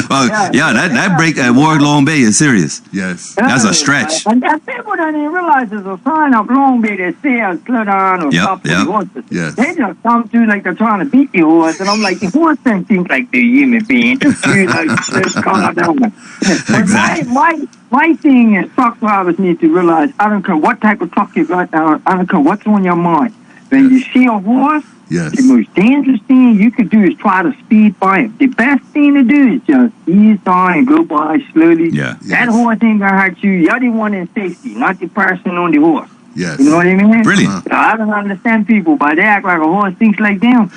that break at Ward Long Bay is serious. Yes. That's a stretch. And people don't even realize there's a sign up Long Bay that says slow down or Yep, stop for yep. the horses. Yes. They just come through like they're trying to beat the horse. And I'm like, the horse don't think like the human being. Just do like, just calm down. Exactly. My thing is truck drivers need to realize, I don't care what type of truck you got now, I don't care what's on your mind. When you see a horse, Yes. the most dangerous thing you could do is try to speed by him. The best thing to do is just ease on and go by slowly. Yeah. That Yes. horse ain't gonna hurt you. You're the one in safety, not the person on the horse. Yes. You know what I mean? Brilliant. So I don't understand people, but they act like a horse thinks like them.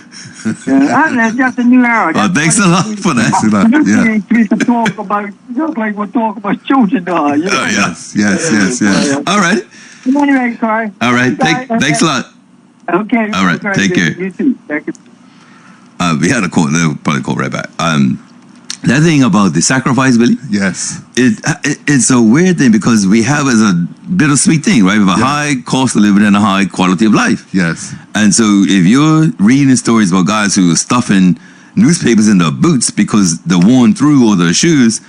That's just a new era. Well, thanks a lot for that. Thanks a lot. Yeah. We used to talk about, just like we're talking about children now. You know? Oh, yeah. Yes. All right. Anyway, Carl. All right. Thanks a lot. Okay. All right, take care. You too. Thank you. We had a call. They'll probably call right back. That thing about the sacrifice, Billy, Yes. it's a weird thing because we have as a bittersweet thing, right? We have a high cost of living and a high quality of life. Yes. And so if you're reading stories about guys who are stuffing newspapers in their boots because they're worn through or their shoes,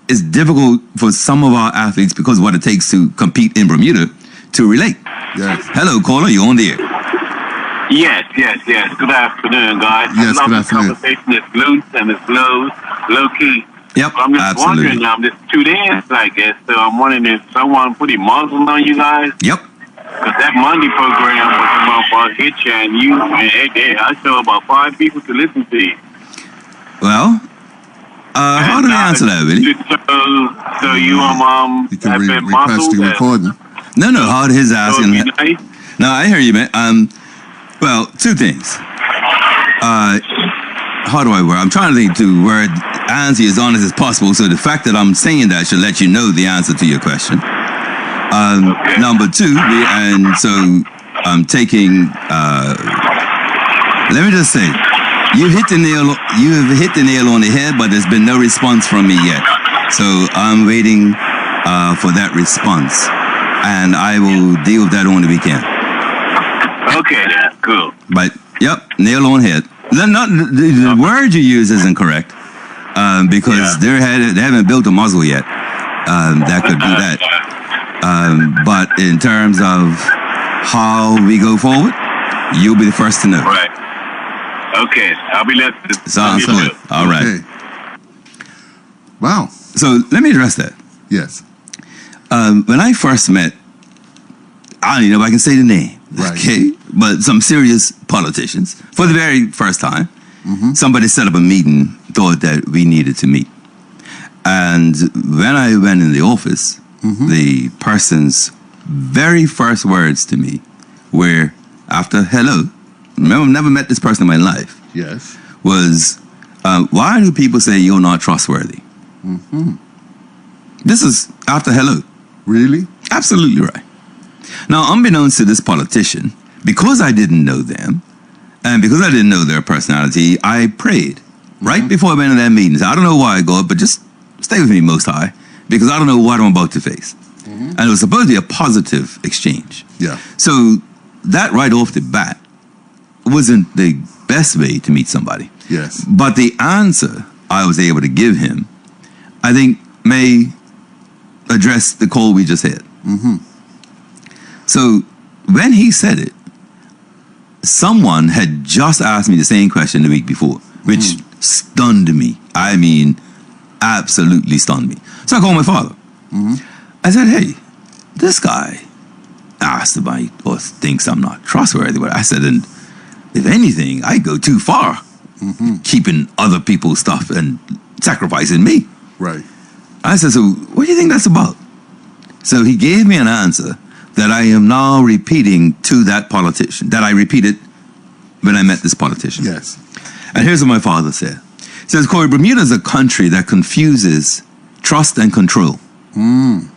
it's difficult for some of our athletes because of what it takes to compete in Bermuda to relate. Yes. Hello, caller, you're on the air. Yes. Good afternoon, guys. Yes, I love good the afternoon. conversation. It's loose and it's low key. Yep, So I'm just absolutely. wondering, I'm just 2 days, I guess. So I'm wondering if someone put a muzzle on you guys. Yep. Because that Monday program was a motherfucker hit you and you, and I saw about 5 people to listen to you. Well, how do we answer that, Billy? So you You can request the recording. No, Hard his asking. Nice. No, I hear you, man. Well, 2 things. How do I word? I'm trying to think to word answer as honest as possible. So the fact that I'm saying that should let you know the answer to your question. Number 2, and so I'm taking. Let me just say, you have hit the nail on the head, but there's been no response from me yet. So I'm waiting for that response, and I will deal with that on the weekend. Okay, then. Cool. But yep, nail on head. The word you use isn't correct because they haven't built a muzzle yet. That could do that. But in terms of how we go forward, you'll be the first to know. Right. Okay, I'll be listening. Sounds good. All right. Okay. Wow. So let me address that. Yes. When I first met, I don't even know if I can say the name. Right. Okay. But some serious politicians, for the very first time, somebody set up a meeting, thought that we needed to meet. And when I went in the office, the person's very first words to me were, after hello, remember, I've never met this person in my life, Yes. was, why do people say you're not trustworthy? This is after hello. Really? Absolutely right. Now, unbeknownst to this politician, because I didn't know them, and because I didn't know their personality, I prayed right before I went to that meeting. So I don't know why I go, but just stay with me, Most High, because I don't know what I'm about to face. And it was supposed to be a positive exchange. Yeah. So that right off the bat wasn't the best way to meet somebody. Yes. But the answer I was able to give him, I think, may address the call we just had. So when he said it, someone had just asked me the same question the week before, which stunned me. I mean, absolutely stunned me. So I called my father. I said, hey, this guy asked about or thinks I'm not trustworthy. But I said, and if anything, I go too far keeping other people's stuff and sacrificing me. Right. I said, so what do you think that's about? So he gave me an answer that I am now repeating to that politician, that I repeated when I met this politician. Yes. And here's what my father said. He says, Corey, Bermuda is a country that confuses trust and control. I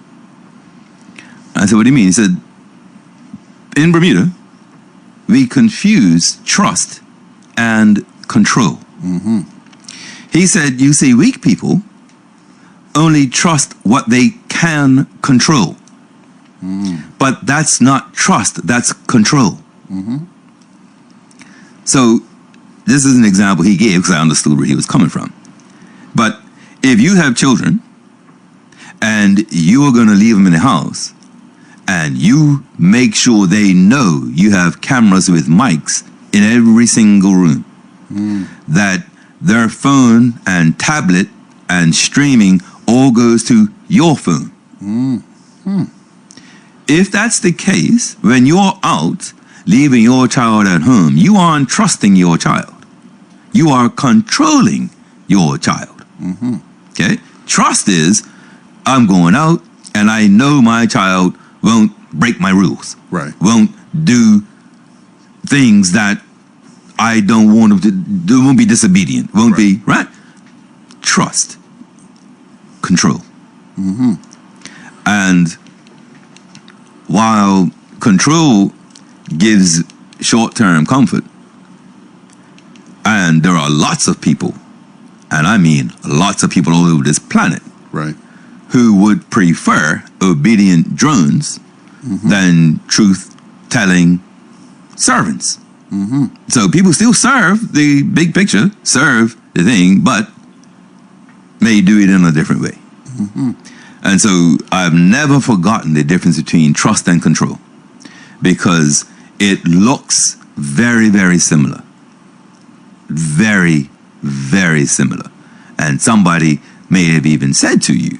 said, what do you mean? He said, in Bermuda, we confuse trust and control. He said, you see, weak people only trust what they can control. But that's not trust, that's control. So this is an example he gave because I understood where he was coming from. But if you have children and you are going to leave them in the house and you make sure they know you have cameras with mics in every single room, that their phone and tablet and streaming all goes to your phone. If that's the case, when you're out leaving your child at home, you aren't trusting your child. You are controlling your child. Okay? Trust is, I'm going out and I know my child won't break my rules. Right. Won't do things that I don't want them to do, won't be disobedient, won't be, right? Trust. Control. And while control gives short-term comfort, and there are lots of people, and I mean lots of people all over this planet, Right. who would prefer obedient drones than truth-telling servants. So people still serve the big picture, serve the thing, but may do it in a different way. And so I've never forgotten the difference between trust and control, because it looks very, very similar. Very, very similar. And somebody may have even said to you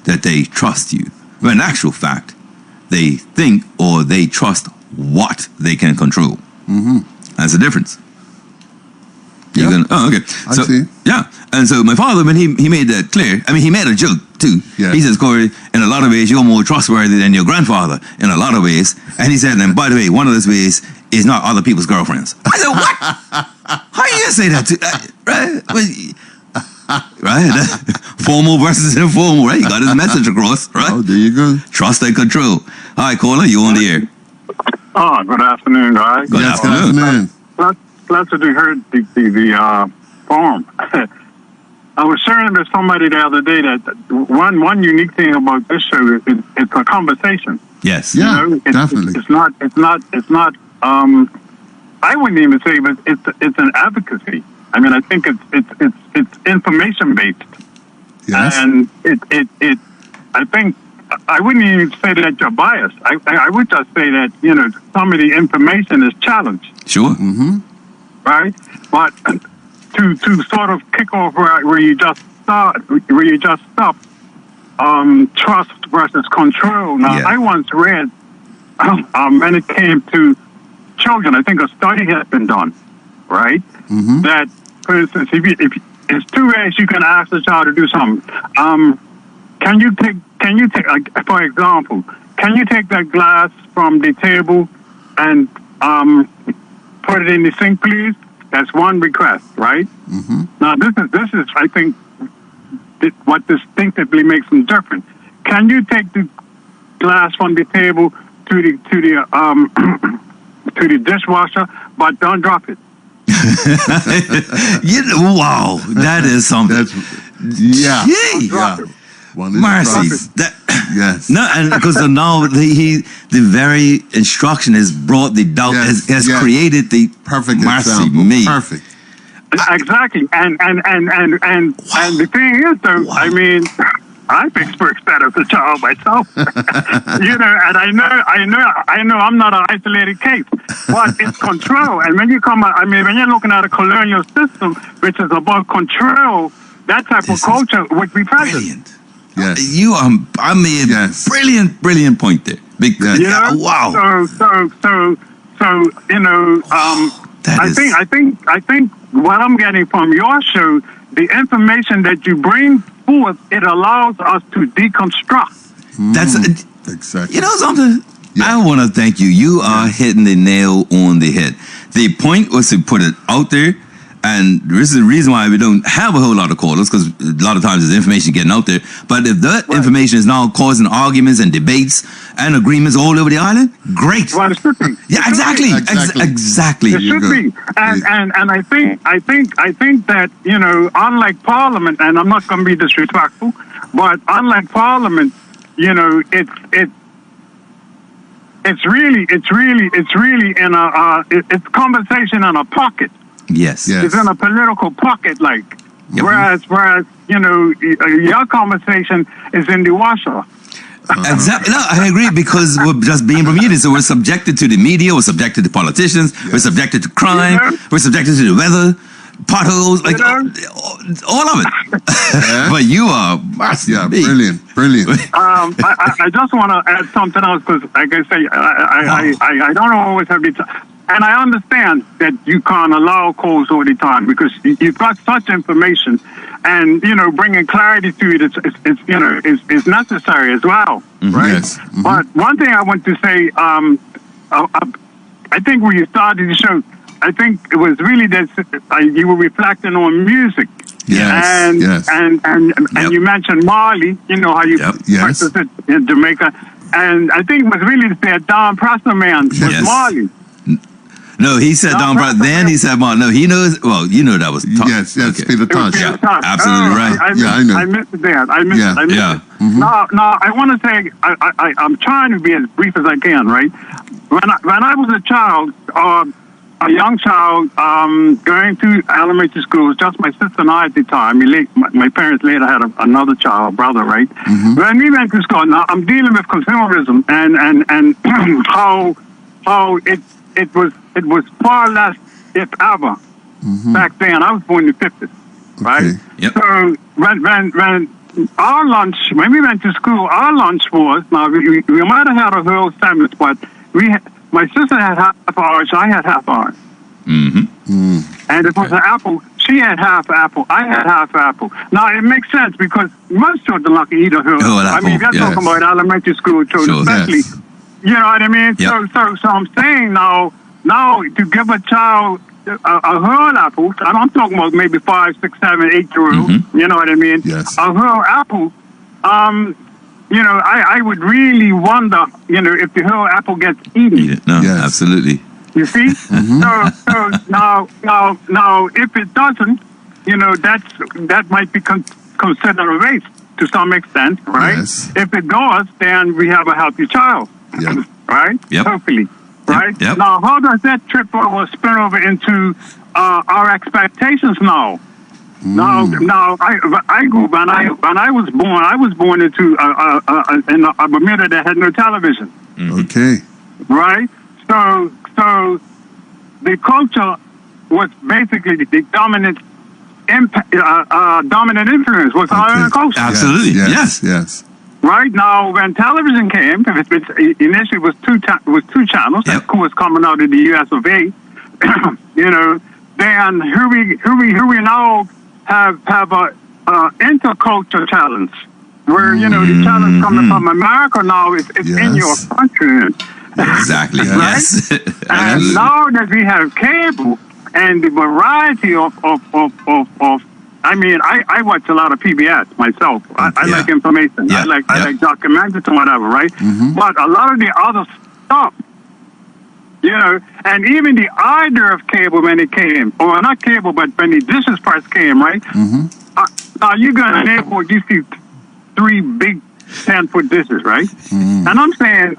that they trust you, but in actual fact, they think or they trust what they can control. That's the difference. You're gonna, oh, okay. I see. Yeah. And so my father, when he made that clear, I mean, he made a joke too. Yeah. He says, Corey, in a lot of ways, you're more trustworthy than your grandfather in a lot of ways. And he said, and by the way, one of those ways is not other people's girlfriends. I said, what? How you gonna say that to, right? Right? Formal versus informal, right? He got his message across, right? Oh, there you go. Trust and control. Hi, caller, you on the air. Oh, good afternoon, guys. Good afternoon. Glad to heard the poem. I was sharing with somebody the other day that one unique thing about this show is it's a conversation. Yes. Yeah, You know, definitely. It's not. I wouldn't even say, but it's an advocacy. I mean, I think it's information based. Yes. And it I think I wouldn't even say that you're biased. I would just say that, you know, some of the information is challenged. Sure. Right? But to sort of kick off where you just stop, trust versus control. Now, Yeah. I once read when it came to children, I think a study has been done, right? That, for instance, if there's two ways you can ask the child to do something. Can you take, like, for example, can you take that glass from the table and put it in the sink, please? That's one request, right? Now, this is, I think, what distinctively makes them different. Can you take the glass from the table to the to the dishwasher, but don't drop it? Wow, that is something. Yeah. Yay. Yeah. One is Mercy. trust. That, Yes. no, and because now the very instruction has brought the doubt, Yes, has yes. created the Perfect mercy example. me. Perfect. Exactly, and the thing is, though, Wow. I mean, I've experienced that as a child myself. You know, and I know I'm not an isolated case, but it's control. And when you when you're looking at a colonial system, which is about control, that type This of culture would be present. Brilliant. Yes. You are. I made Yes. brilliant point there. Because, You know, wow. So you know, That I is- think what I'm getting from your show, the information that you bring forth, it allows us to deconstruct. That's Exactly. you know something. Yeah. I want to thank you. You are hitting the nail on the head. The point was to put it out there. And this is the reason why we don't have a whole lot of callers, because a lot of times there's information getting out there. But if that information is now causing arguments and debates and agreements all over the island, great. Well, it should be. Yeah, exactly. Exactly. Exactly. It should go. be, and I think that, you know, unlike Parliament, and I'm not going to be disrespectful, But unlike Parliament, you know, it's really in it's conversation in a pocket. Yes. Yes. It's in a political pocket, like. Yep. Whereas, you know, your conversation is in the washer. Exactly. No, I agree, because we're just being Bermudians, so we're subjected to the media, we're subjected to politicians, we're subjected to crime, we're subjected to the weather, potholes, like all of it. But you are, Yeah, brilliant. I just want to add something else, because, like I say, I don't always have the time. And I understand that you can't allow calls all the time, because you've got such information, and, you know, bringing clarity to it is necessary as well, right? Yes. Mm-hmm. But one thing I want to say, I think when you started the show, I think it was really that you were reflecting on music. Yes. And you mentioned Marley, you know, how you practiced it in Jamaica. And I think it was really that Don Preston man was Marley. No, he said Don Brown. Then he said Marlon. No, he knows. Well, you know that was Yes, Peter Tosh. Yeah, absolutely right. I missed that. I missed it. Mm-hmm. Now, I want to say I'm trying to be as brief as I can. Right? When I was a child, a young child, going to elementary school, it was just my sister and I at the time. My parents later had another child, brother. Right? Mm-hmm. When we went to school, now I'm dealing with consumerism and how it was far less, if ever, back then. I was born in the 50s, right? Okay. Yep. So when our lunch, when we went to school, our lunch was, now we might have had a whole sandwich, but my sister had half ours, I had half ours. Mm-hmm. And it was an apple. She had half apple. I had half apple. Now, it makes sense, because most children like to eat a whole. I mean, you're talking about elementary school children, especially. Yes. You know what I mean? Yep. So I'm saying now to give a child a whole apple, and I'm talking about maybe 5, 6, 7, 8-year-old. You know what I mean? Yes. A whole apple. You know, I would really wonder, you know, if the whole apple gets eaten. No, Yes. absolutely. You see? So now, if it doesn't, you know, that might be considered a waste to some extent, right? Yes. If it does, then we have a healthy child. Yep. Right? Yep. Hopefully. Right? Yep. Now, how does that trip over spin over into our expectations now? Now, I grew when I was born into in a Bermuda that had no television. Okay. Right? So the culture was basically the dominant influence was our culture. Absolutely. Yes. Right now, when television came, initially was two channels. Yep. Of course, coming out of the U.S. of A. You know, then here we now have a intercultural challenge, where you know the challenge coming from America now is in your country. Exactly. Right? Yes. And now that we have cable and the variety of I mean, I watch a lot of PBS myself. I like information. Yeah. I like documentaries and whatever, right? But a lot of the other stuff, you know, and even the idea of cable when it came, or not cable, but when the dishes first came, right? Now you go in an airport, you see 3 big 10-foot dishes, right? And I'm saying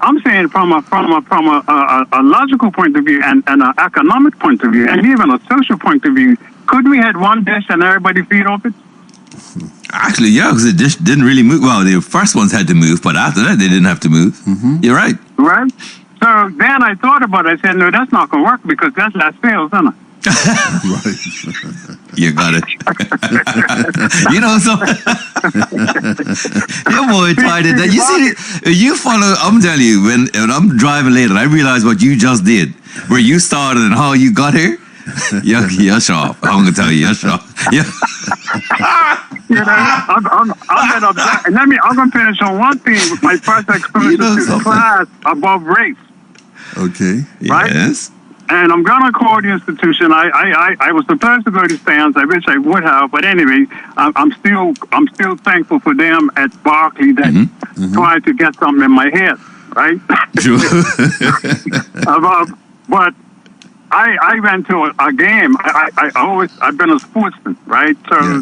from a logical point of view and an economic point of view and even a social point of view, could we had one dish and everybody feed off it? Actually, yeah, because the dish didn't really move. Well, the first ones had to move, but after that, they didn't have to move. You're right. Right? So then I thought about it. I said, no, that's not going to work, because that's less sales, isn't it? Right. You got it. You know, so your boy tried it. You see, you follow. I'm telling you, when I'm driving later, I realize what you just did, where you started and how you got here. You're sharp. I'm gonna tell you, you're sharp. Yeah. You know, I'm gonna finish on one thing. My first exposure to class above race. Okay. Right? Yes. And I'm going to call the institution. I was supposed to go to Stans. I wish I would have, but anyway, I'm still thankful for them at Berkeley that tried to get something in my head, right? Sure. But I went to a game. I've been a sportsman, right? So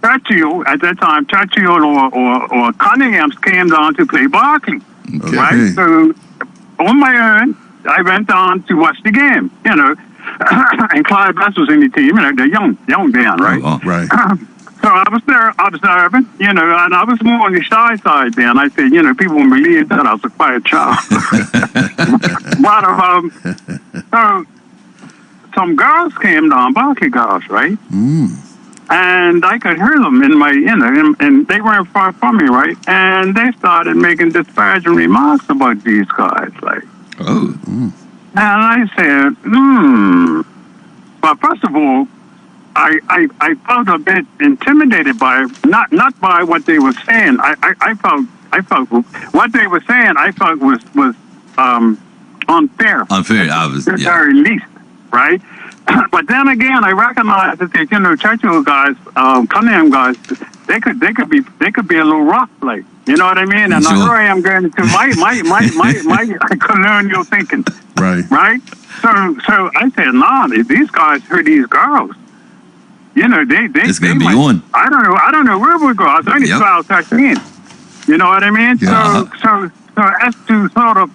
Churchill, at that time, Churchill or Cunningham came down to play Berkeley. Okay. Right? So, on my own, I went down to watch the game, and Clyde Best was in the team, they're young band, right? Oh, Right. So I was there observing, and I was more on the shy side then. I said, people wouldn't believe that I was a quiet child. But, so some girls came down, Berkeley girls, right? And I could hear them in my, and they weren't far from me, right? And they started making disparaging remarks about these guys, like. Oh. And I said, But first of all, I felt a bit intimidated by not by what they were saying. I felt what they were saying. I felt was unfair. Unfair, obviously. At the very least, right? But then again, I recognized that Churchill guys, Cunningham guys, they could be a little rough, like, you know what I mean? And Sure. here I am going into my colonial thinking, right? So I said, nah, if these guys heard these girls, they It's gonna be might, on. I don't know where we'll go. I was only 12, 13. You know what I mean? Yeah. So as to sort of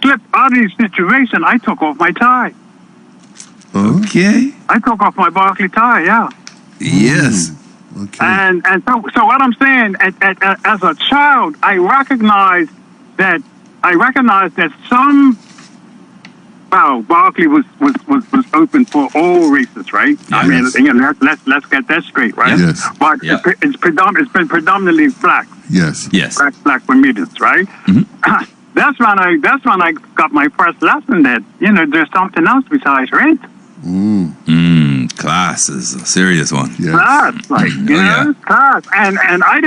slip out of the situation, I took off my tie. Okay. I took off my Berkeley tie, yeah. Yes. Okay. And so what I'm saying, as a child, I recognized that some. Well, Berkeley was open for all races, right? Yeah. I mean, let's get that straight, right? Yes. But it's been predominantly black. Yes. Yes. Black Bermudans, right? Mm-hmm. That's when I got my first lesson that there's something else besides rent. Class is a serious one. Yes. Class, like class, and I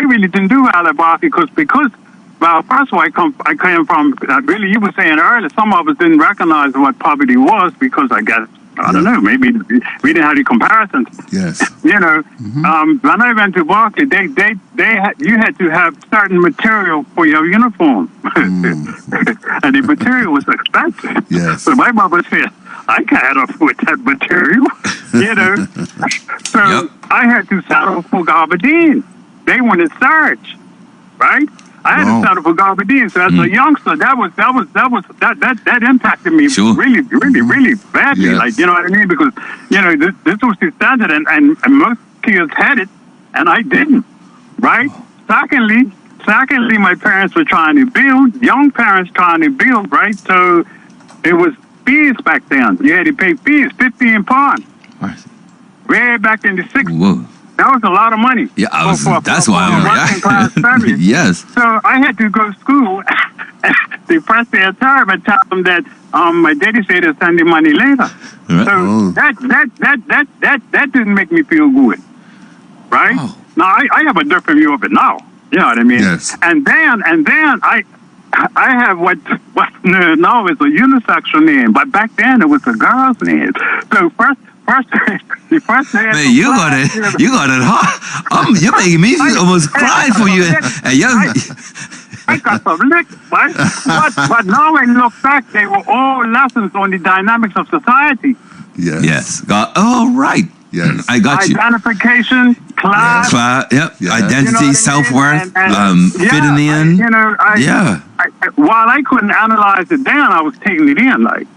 really didn't do well at Berkeley because well, first of all, I came from really. You were saying earlier, some of us didn't recognize what poverty was because I guess I don't know. Maybe we didn't have the comparisons. Yes. When I went to Berkeley, you had to have certain material for your uniform, and the material was expensive. Yes. So my mother said, I can't afford that material, So I had to settle for gabardine. They wanted serge, right? I had to settle for gabardine. So as a youngster, that impacted me really badly. Yes. Like, you know what I mean? Because this was the standard, and most kids had it, and I didn't, right? Secondly, my parents were trying to build, young parents trying to build, right? So it was fees back then. You had to pay fees, 15 pounds. Way back in the 60s. Whoa. That was a lot of money. Yeah, that's why I'm working class family. Yes. So I had to go to school the first day of term and tell them that my daddy said he'll send the money later. Right. So that didn't make me feel good, right? Oh. Now I have a different view of it now. You know what I mean? Yes. And then I have what now is a unisexual name, but back then it was a girl's name. So the first day. Man, you got it hard. You're making me almost cry for you. I got some licks, right? but now when I look back, they were all lessons on the dynamics of society. Yes. Right. Yes. I got you. Identification, class. Yep. Yes. Identity, self-worth, fitting in. While I couldn't analyze it then, I was taking it in, like.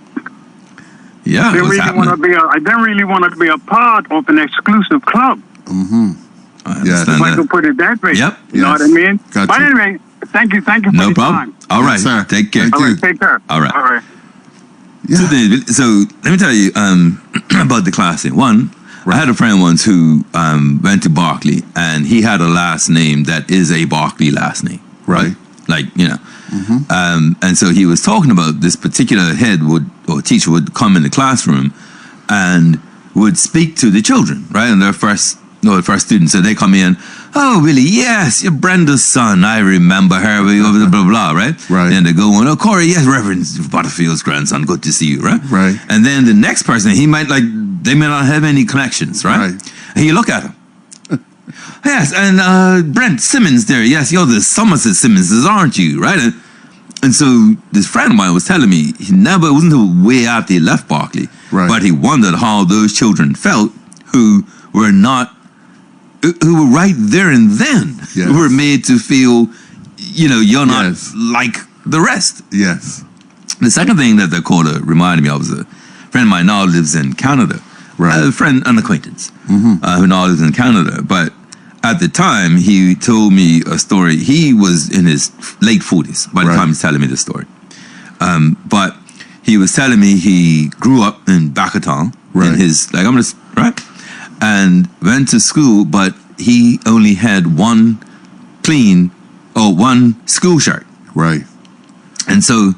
Yeah, I didn't really want to be a part of an exclusive club. I Yes. understand If I that. could put it that way. Yep. You know what I mean? Got But you. anyway, thank you for No your problem. time. All right. Yes, sir. Take care. Thank All you. right, take care. All right. All right. Yeah. So let me tell you about the class thing. One, I had a friend once who went to Berkeley, and he had a last name that is a Berkeley last name. Right. Like, and so he was talking about this particular teacher would come in the classroom and would speak to the children, right? And the first students, so they come in, oh, Willie, yes, you're Brenda's son. I remember her, blah, blah, blah, right? Right. And they go on, oh, Corey, yes, Reverend Butterfield's grandson, good to see you, right? Right. And then the next person, they may not have any connections, right? Right. And you look at him. Yes, and Brent Simmons there, yes, you're the Somerset Simmonses, aren't you, right? And so this friend of mine was telling me it wasn't until way after he left Berkeley, Right. but he wondered how those children felt who were not who were right there and then Yes. were made to feel, you're not Yes. like the rest. Yes. The second thing that the caller reminded me of was a friend of mine now lives in Canada. Right. A friend, an acquaintance, who now lives in Canada. But at the time, he told me a story. He was in his late 40s by the Right. time he's telling me this story. But he was telling me he grew up in Bacatown. Right. In his, right? And went to school, but he only had one school shirt. Right. And so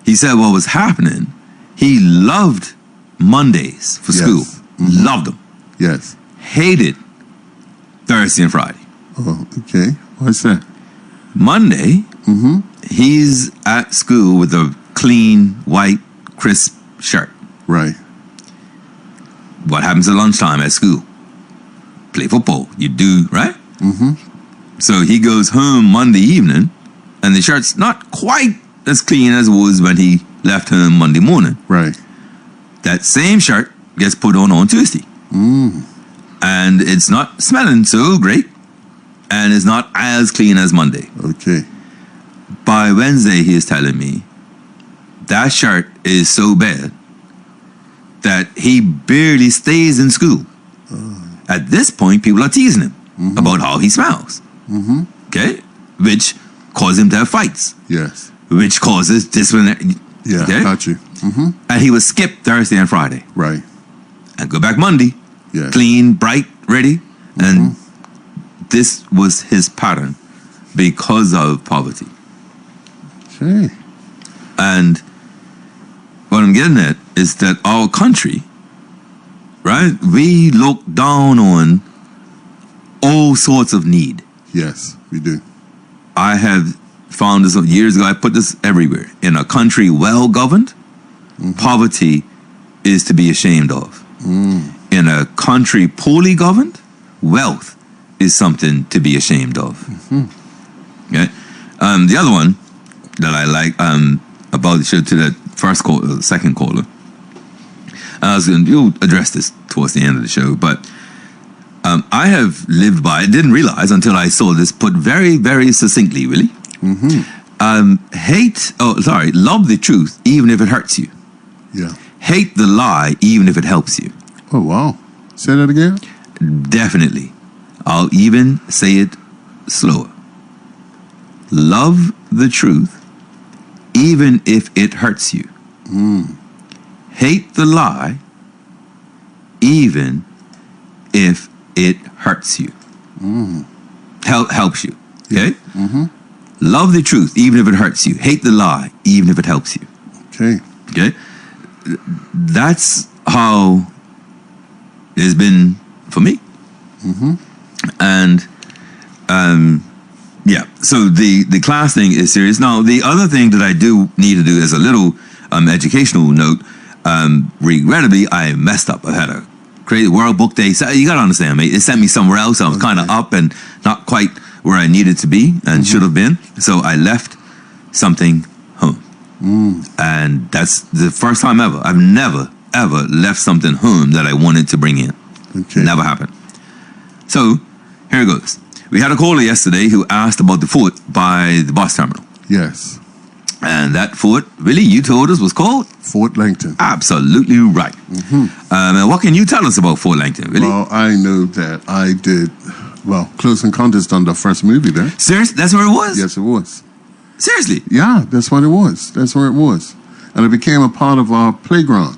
he said what was happening, he loved Mondays for Yes. school. Loved them. Yes. Hated Thursday and Friday. Oh, okay. What's that? Monday, he's at school with a clean, white, crisp shirt. Right. What happens at lunchtime at school? Play football. You do, right? So he goes home Monday evening, and the shirt's not quite as clean as it was when he left home Monday morning. Right. That same shirt gets put on Tuesday. And it's not smelling so great, and it's not as clean as Monday. Okay. By Wednesday, he is telling me that shirt is so bad that he barely stays in school. At this point, people are teasing him about how he smells. Okay? Which causes him to have fights. Yes. Which causes disciplinary. Yeah, Okay? got you. And he would skip Thursday and Friday Right. and go back Monday, Yeah. clean, bright, ready. And this was his pattern because of poverty. Okay. And what I'm getting at is that our country, right, we look down on all sorts of need. Yes, we do. I have found this years ago, I put this everywhere. In a country well governed, poverty is to be ashamed of. In a country poorly governed, wealth is something to be ashamed of. Okay? The other one that I like about the show, to the first caller, the second caller, you'll address this towards the end of the show, but I have lived by, I didn't realize until I saw this put very, very succinctly, really. Love the truth even if it hurts you. Yeah. Hate the lie even if it helps you. Oh, wow. Say that again? Definitely. I'll even say it slower. Love the truth even if it hurts you. Hate the lie even if it hurts you. Helps you. Okay? Love the truth even if it hurts you. Hate the lie even if it helps you. Okay. Okay? That's how it's been for me. And yeah, so the class thing is serious. Now, the other thing that I do need to do is a little educational note. Regrettably, I messed up. I had a crazy World Book Day. So you got to understand, mate. It sent me somewhere else. I was kind of up and not quite where I needed to be and should have been. So I left something home. And that's the first time ever. I've never, ever left something home that I wanted to bring in. Okay. Never happened. So here it goes. We had a caller yesterday who asked about the fort by the bus terminal. Yes. And that fort, really, you told us was called? Fort Langton. Absolutely right. And what can you tell us about Fort Langton, really? Well, I know that I did, Close Encounters done the first movie there. Seriously? That's where it was? Yes, it was. Seriously? Yeah, that's what it was. That's where it was. And it became a part of our playground.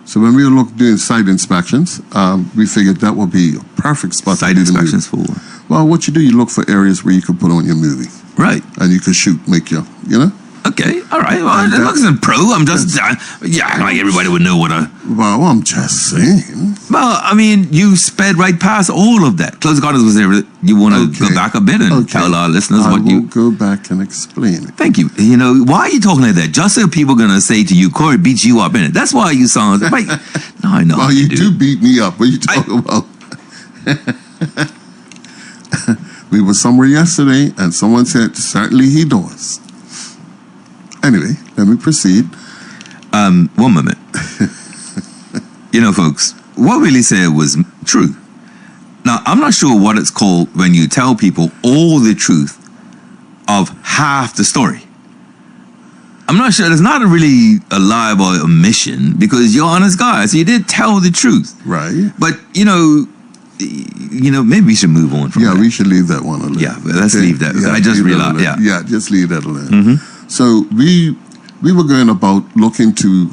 So when we were doing site inspections, we figured that would be a perfect spot Site to do the movie. inspections for? Well, what you do, you look for areas where you could put on your movie. Right. And you could shoot, make your, you know? Okay, all right. Well, it looks in pro. I'm just, like everybody would know what a... Well, I'm just saying. Well, I mean, you sped right past all of that. Close Encounters was there. You want to go back a bit and tell our listeners I what you... will go back and explain it. Thank you. You know, why are you talking like that? Just so people are going to say to you, Corey beats you up in it. That's why you sound... Wait, no, I know. Well, you do beat me up. What are you talking about? We were somewhere yesterday, and someone said, certainly he does. Anyway, let me proceed. 1 moment. You know, folks, what Willie said was true. Now, I'm not sure what it's called when you tell people all the truth of half the story. I'm not sure. It's not really a lie or omission because you're an honest guy, so you did tell the truth. Right. But, maybe we should move on from that. Yeah, we should leave that one alone. Yeah, but let's leave that. I just realized, Yeah, just leave that alone. Mm-hmm. So we were going about looking to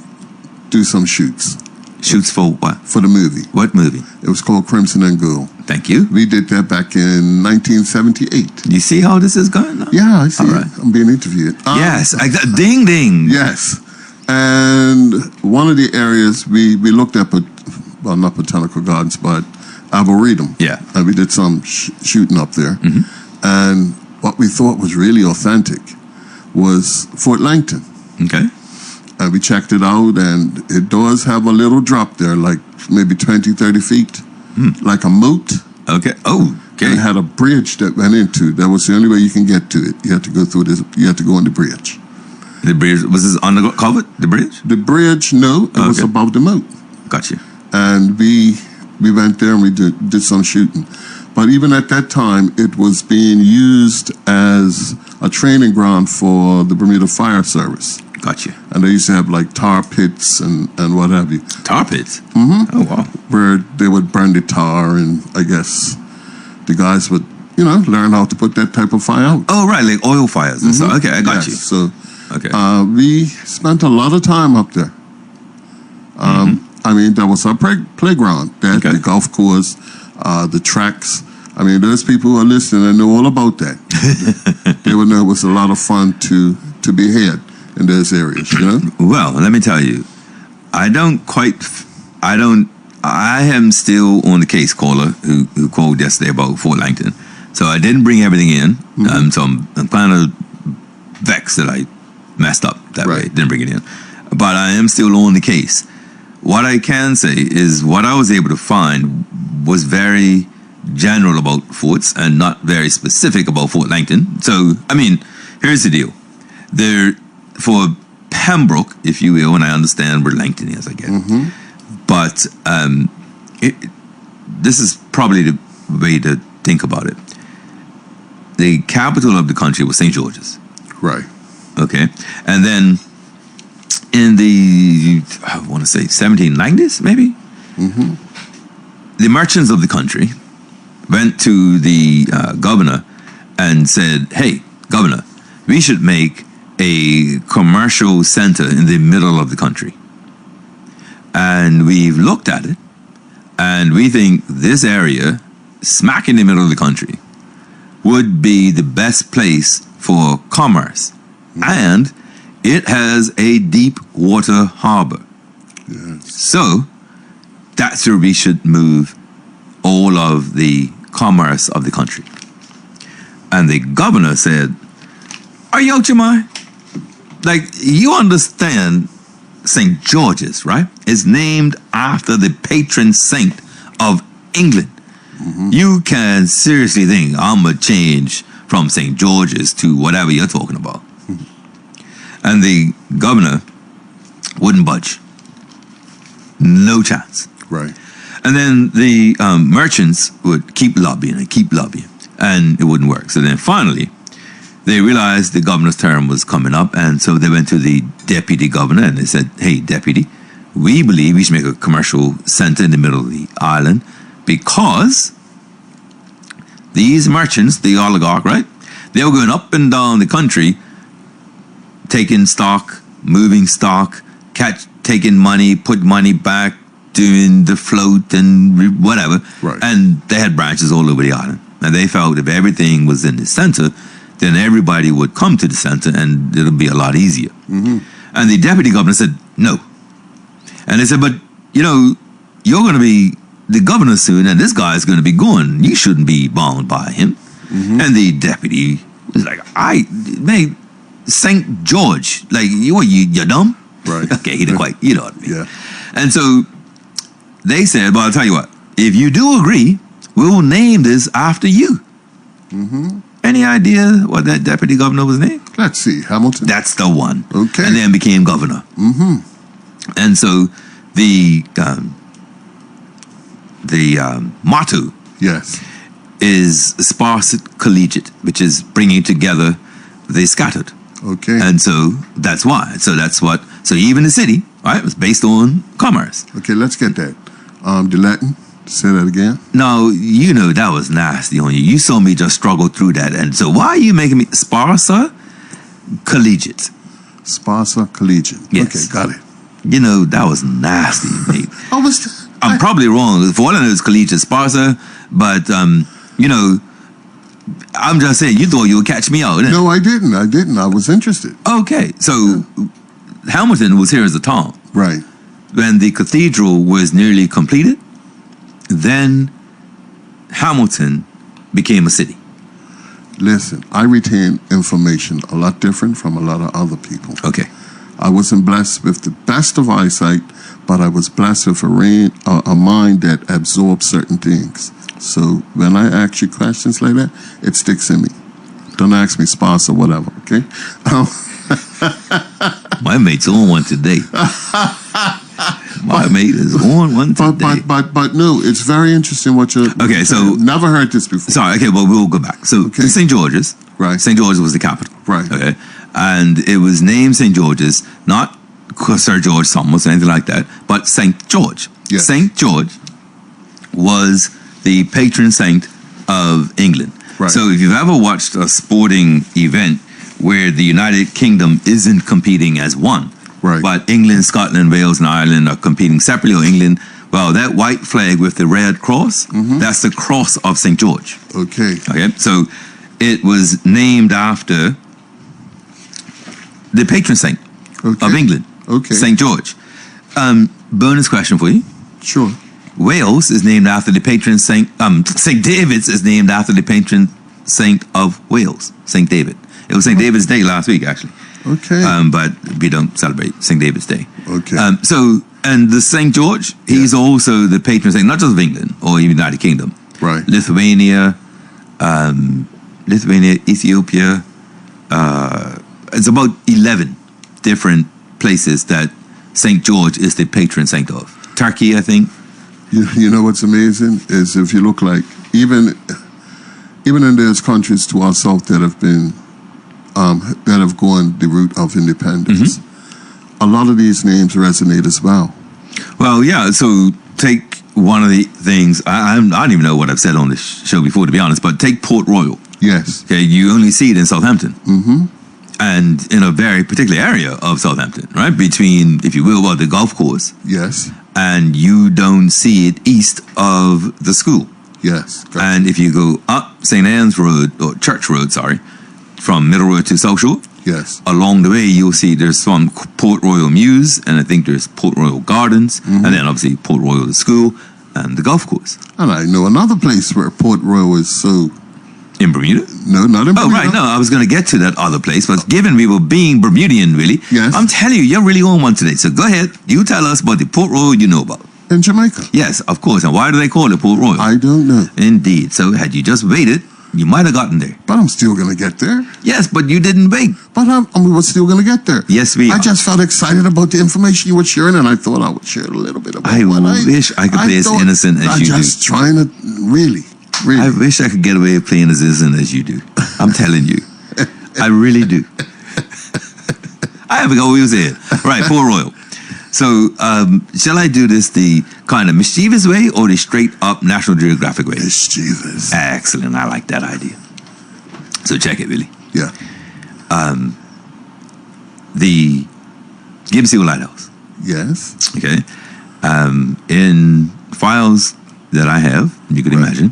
do some shoots. Shoots for what? For the movie. What movie? It was called Crimson and Gold. Thank you. We did that back in 1978. You see how this is going now? Yeah, I see. All right. I'm being interviewed. Yes. Ding, ding. Yes. And one of the areas we looked at, well, not Botanical Gardens, but Arboretum. Yeah. And we did some shooting up there. Mm-hmm. And what we thought was really authentic was Fort Langton. Okay. And we checked it out, and it does have a little drop there, like maybe 20, 30 feet, like a moat. Okay. Oh, okay. And it had a bridge that went into. That was the only way you can get to it. You had to go through this. You had to go on the bridge. The bridge, was this covered, the bridge? The bridge, no, it was above the moat. Gotcha. And we went there and we did some shooting. But even at that time, it was being used as a training ground for the Bermuda Fire Service. Gotcha. And they used to have like tar pits and what have you. Tar pits? Mm-hmm. Oh, wow. Where they would burn the tar, and I guess the guys would, learn how to put that type of fire out. Oh, right, like oil fires and stuff. Okay, I got you. So okay. We spent a lot of time up there. I mean, that was our playground. The golf course, the tracks. I mean, those people who are listening and know all about that. They would know it was a lot of fun to be had in those areas, Well, let me tell you, I am still on the case caller who called yesterday about Fort Langton. So I didn't bring everything in. So I'm kind of vexed that I messed up that way. Didn't bring it in. But I am still on the case. What I can say is what I was able to find was very general about forts and not very specific about Fort Langton. So, I mean, here's the deal. For Pembroke, if you will, and I understand where Langton is, I get it. But this is probably the way to think about it. The capital of the country was St. George's. Right. Okay. And then in the, I want to say 1790s, maybe? The merchants of the country went to the governor and said, hey, governor, we should make a commercial center in the middle of the country. And we've looked at it, and we think this area, smack in the middle of the country, would be the best place for commerce. And it has a deep water harbor. Yes. So that's where we should move all of the commerce of the country. And the governor said, are you out your mind? Like, you understand St. George's, right? It's named after the patron saint of England. You can seriously think I'm going to change from St. George's to whatever you're talking about. And the governor wouldn't budge. No chance. Right. And then the merchants would keep lobbying, and it wouldn't work. So then finally, they realized the governor's term was coming up, and so they went to the deputy governor and they said, hey, deputy, we believe we should make a commercial center in the middle of the island because these merchants, the oligarch, right, they were going up and down the country taking stock, moving stock, taking money, put money back, doing the float and whatever. Right. And they had branches all over the island. And they felt if everything was in the center, then everybody would come to the center and it'll be a lot easier. And the deputy governor said, no. And they said, but, you're going to be the governor soon and this guy's going to be gone. You shouldn't be bound by him. And the deputy was like, man, St. George, like, you're dumb? Right. Okay, he didn't quite, you know what I mean. Yeah. And so they said, well, I'll tell you what, if you do agree, we'll name this after you. Any idea what that deputy governor was named? Let's see, Hamilton. That's the one. Okay. And then became governor. And so the motto Yes. is sparse collegiate, which is bringing together the scattered. Okay. And so that's why. So even the city, right, was based on commerce. Okay, let's get that. The Latin, say that again. Now, you know that was nasty on you. You saw me just struggle through that. And so why are you making me sparsa collegiate? Sparsa collegiate. Yes. Okay, got it. You know, that was nasty, mate. I'm I- probably wrong. For all I know, it's collegiate sparsa, but, you know, I'm just saying, you thought you would catch me out. Didn't No, I didn't. I was interested. you? Okay, so Hamilton was here as a town. Right. When the cathedral was nearly completed, then Hamilton became a city. Listen, I retain information a lot different from a lot of other people. Okay. I wasn't blessed with the best of eyesight, but I was blessed with a mind that absorbs certain things. So when I ask you questions like that, it sticks in me. Don't ask me sparse or whatever, okay? My mate's on one today. My mate is on one today. But no, it's very interesting what you're... Okay, so- Never heard this before. Sorry, okay, well, we'll go back. So, Okay. St. George's. Right. St. George's was the capital. Right. Okay. And it was named St. George's, not Sir George Thomas or anything like that, but St. George. Yes. St. George was the patron saint of England. Right. So if you've ever watched a sporting event where the United Kingdom isn't competing as one, Right. but England, Scotland, Wales, and Ireland are competing separately, or England, well, that white flag with the red cross, that's the cross of St. George. Okay. Okay, so it was named after the patron saint Okay. of England, Okay. St. George. Bonus question for you. Sure. Wales is named after the patron saint, St. David's is named after the patron saint of Wales, St. David. It was St. David's Day last week, actually. Okay. But we don't celebrate St. David's Day. Okay. And the St. George, he's also the patron saint, not just of England or even United Kingdom. Right. Lithuania, Ethiopia. It's about 11 different places that St. George is the patron saint of. Turkey, I think. You know what's amazing is if you look like even in those countries to our south that have been that have gone the route of independence, a lot of these names resonate as well. Well, yeah. So take one of the things. I don't even know what I've said on this show before, to be honest. But take Port Royal. Yes. Okay, you only see it in Southampton. And in a very particular area of Southampton, right? Between, if you will, the golf course. Yes. And you don't see it east of the school. Yes. Gotcha. And if you go up St. Anne's Road, or Church Road, sorry, from Middle Road to South Shore, Yes. along the way you'll see there's some Port Royal Mews, and I think there's Port Royal Gardens, and then obviously Port Royal the school, and the golf course. And I know another place where Port Royal is so... In Bermuda? No, not in Oh, Bermuda. right. No, I was going to get to that other place, but given we were being Bermudian, really, Yes. I'm telling you, you're really on one today. So go ahead. You tell us about the Port Royal you know about. In Jamaica. Yes, of course. And why do they call it Port Royal? I don't know. Indeed. So had you just waited, you might have gotten there. But I'm still going to get there. Yes, but you didn't wait. But we were still going to get there. Yes, we I are. just felt excited about the information you were sharing, and I thought I would share a little bit about I what wish I could be as thought- innocent as I'm you do. just trying to really. I wish I could get away with playing as innocent as you do. I'm telling you. I really do. I haven't always said. Right, Port Royal. So, shall I do this the kind of mischievous way or the straight up National Geographic way? Mischievous. Excellent. I like that idea. So check it, Billy. Yeah. The Gibbsville Lighthouse. Yes. Okay. In files that I have, you can imagine,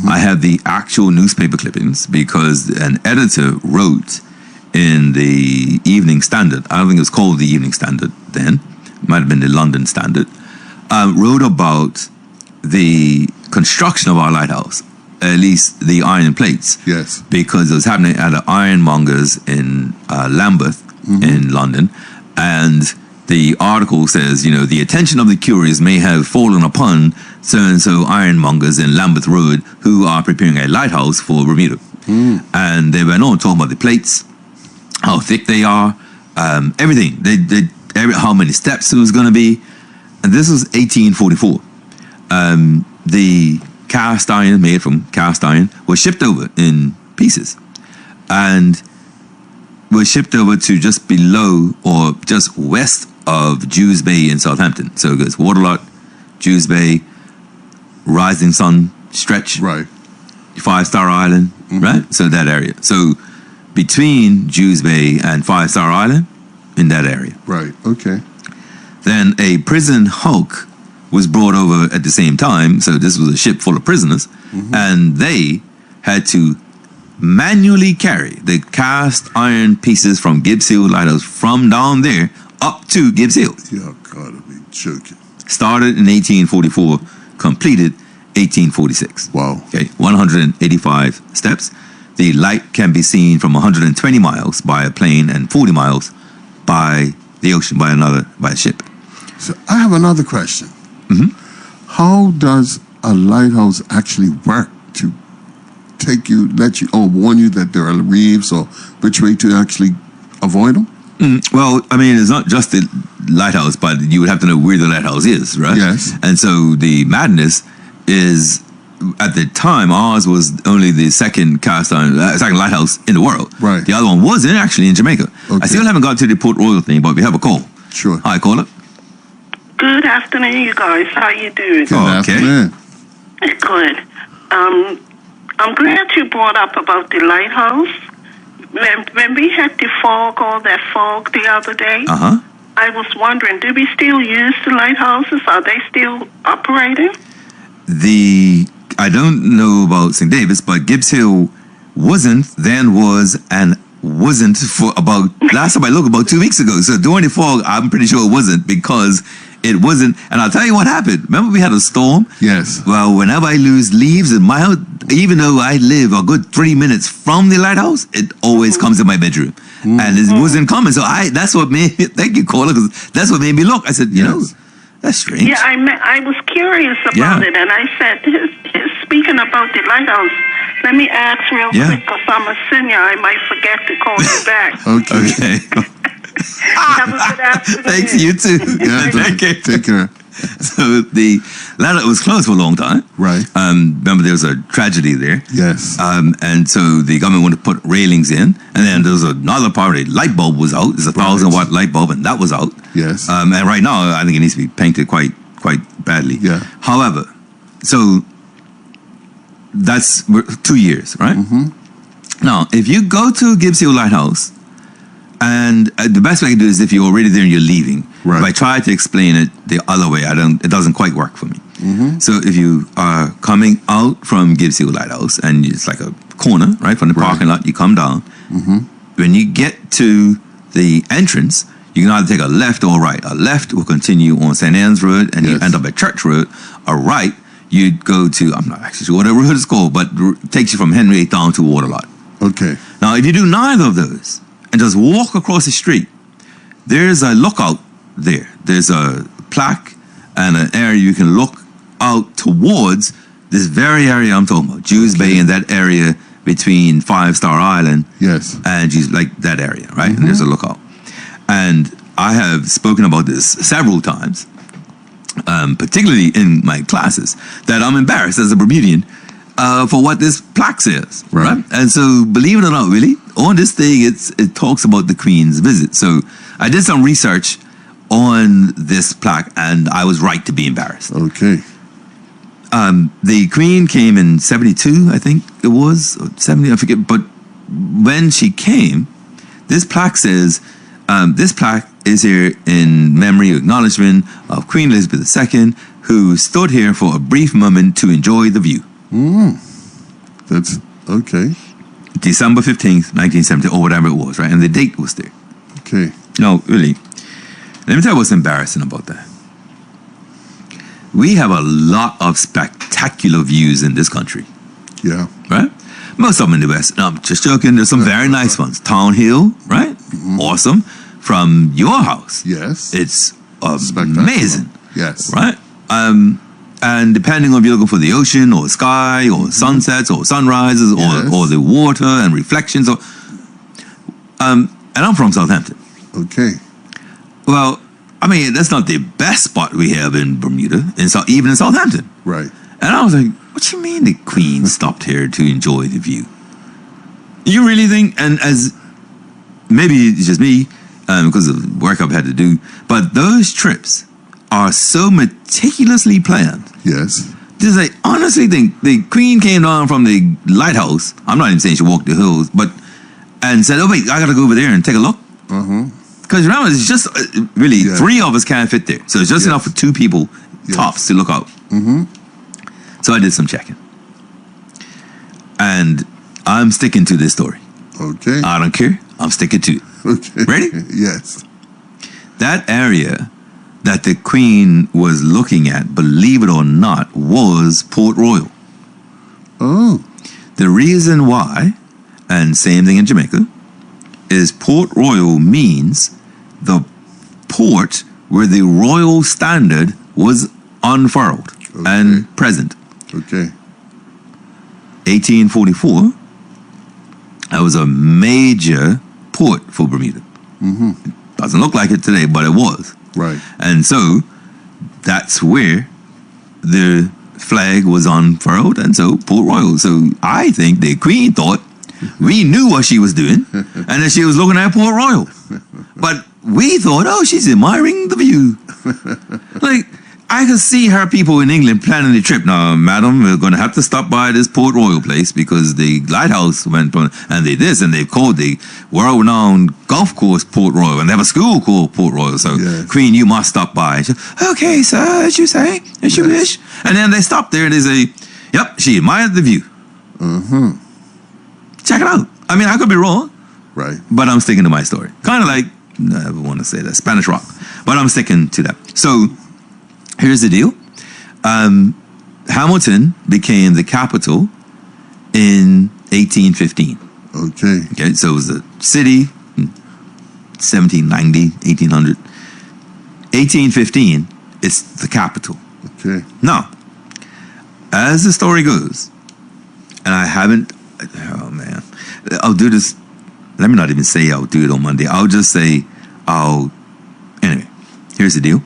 I have the actual newspaper clippings because an editor wrote in the Evening Standard, I don't think it was called the Evening Standard then, it might have been the London Standard, wrote about the construction of our lighthouse, at least the iron plates. Yes. Because it was happening at the ironmongers in Lambeth in London, and the article says, you know, the attention of the curious may have fallen upon so-and-so ironmongers in Lambeth Road who are preparing a lighthouse for Bermuda. And they went on talking about the plates, how thick they are, everything. How many steps it was going to be. And this was 1844. The cast iron made from cast iron was shipped over in pieces and was shipped over to just below or just west of Jews Bay in Southampton. So it goes Waterlot, Jews Bay, Rising Sun Stretch, Right. 5-Star Island, right? So that area. So between Jews Bay and 5-Star Island, in that area. Right. Okay. Then a prison hulk was brought over at the same time. So this was a ship full of prisoners, and they had to manually carry the cast iron pieces from Gibbs Hill Lighthouse from down there up to Gibbs Hill. Yeah, God, I'd be joking. Started in 1844, completed 1846. Wow. Okay, 185 steps. The light can be seen from 120 miles by a plane and 40 miles by the ocean, by a ship. So I have another question. How does a lighthouse actually work to let you, or warn you that there are reefs, or which way to actually avoid them? Well, I mean, it's not just the lighthouse, but you would have to know where the lighthouse is, right? Yes. And so the madness is, at the time, ours was only the second second lighthouse in the world. Right. The other one was actually in Jamaica. Okay. I still haven't got to the Port Royal thing, but we have a call. Sure. Hi, caller. Good afternoon, you guys. How you doing? Good Okay. afternoon. Good. I'm glad you brought up about the lighthouse. When we had the fog, all that fog the other day, I was wondering, do we still use the lighthouses? Are they still operating? I don't know about St. David's, but Gibbs Hill wasn't, then was, and wasn't for about, last time I looked, about 2 weeks ago. So during the fog, I'm pretty sure it wasn't, because it wasn't. And I'll tell you what happened. Remember we had a storm? Yes. Well, whenever I lose leaves in my house, even though I live a good 3 minutes from the lighthouse, it always comes in my bedroom. And it wasn't coming. So that's what made me, thank you, caller, because that's what made me look. I said, you know, that's strange. Yeah, I was curious about it, and I said, speaking about the lighthouse, let me ask real quick, because I'm a senior, I might forget to call you back. Okay. Have a good afternoon. Thanks, you too. Yeah, Thank you. take care. So the lighthouse was closed for a long time. Right. Remember, there was a tragedy there. Yes. And so the government wanted to put railings in, and then there was another part where the light bulb was out. It's a 1,000-watt light bulb, and that was out. Yes. And right now, I think it needs to be painted quite badly. Yeah. However, so that's 2 years, right? Now, if you go to Gibbs Hill Lighthouse, and the best way I can do is if you're already there and you're leaving. Right. If I try to explain it the other way, it doesn't quite work for me. So if you are coming out from Gibbs Hill Lighthouse, and it's like a corner, right, from the parking lot, you come down. When you get to the entrance, you can either take a left or a right. A left will continue on St. Anne's Road, and you end up at Church Road. A right, you'd go to, I'm not actually sure what the road is called, but takes you from Henry down to Waterlot. Okay. Now, if you do neither of those, and just walk across the street, there's a lookout there. There's a plaque and an area you can look out towards this very area I'm talking about. Jews Bay, in that area between 5-Star Island and Jews, like that area, right? And there's a lookout. And I have spoken about this several times, particularly in my classes, that I'm embarrassed as a Bermudian for what this plaque says, right? And so, believe it or not, really, on this thing, it talks about the Queen's visit. So I did some research on this plaque, and I was right to be embarrassed. Okay. The Queen came in 72, I think it was, or 70, I forget. But when she came, this plaque says, this plaque is here in memory or acknowledgement of Queen Elizabeth II, who stood here for a brief moment to enjoy the view. That's okay. December 15th, 1970, or whatever it was, right? And the date was there. Okay. No, really. Let me tell you what's embarrassing about that. We have a lot of spectacular views in this country. Yeah. Right? Most of them in the West. No, I'm just joking. There's some very nice ones. Town Hill, right? Awesome. From your house. Yes. It's amazing. Yes. Right? And depending on if you're looking for the ocean or sky or sunsets or sunrises or the water and reflections, and I'm from Southampton. Okay. Well, I mean, that's not the best spot we have in Bermuda, even in Southampton. Right. And I was like, what you mean the Queen stopped here to enjoy the view? You really think, and as maybe it's just me, because of the work I've had to do, but those trips are so meticulously planned. Yes. Just I honestly think the Queen came down from the lighthouse. I'm not even saying she walked the hills, and said, "Oh wait, I gotta go over there and take a look." Because remember, it's just really 3 of us can't fit there, so it's just enough for 2 people tops to look out. So I did some checking, and I'm sticking to this story. Okay. I don't care. I'm sticking to it. Okay. Ready? Yes. That area that the Queen was looking at, believe it or not, was Port Royal. Oh. The reason why, and same thing in Jamaica, is Port Royal means the port where the royal standard was unfurled and present. Okay. 1844, that was a major port for Bermuda. Doesn't look like it today, but it was. Right. And so that's where the flag was unfurled, and so Port Royal. So I think the Queen thought we knew what she was doing, and that she was looking at Port Royal. But we thought, oh, she's admiring the view. Like, I could see her people in England planning the trip. Now, madam, we're going to have to stop by this Port Royal place because the lighthouse went on, and they this, and they called the world-renowned golf course Port Royal, and they have a school called Port Royal. So, Queen, you must stop by. She, okay, sir, as you say, as you wish. And then they stop there, and they say, yep, she admired the view. Check it out. I mean, I could be wrong. Right. But I'm sticking to my story. Kind of like, I want to say that, Spanish Rock. But I'm sticking to that. So, here's the deal. Hamilton became the capital in 1815. Okay, so it was a city, 1790, 1800. 1815, it's the capital. Okay. Now, as the story goes, and I haven't, oh man, I'll do this, let me not even say I'll do it on Monday. I'll just say anyway, here's the deal.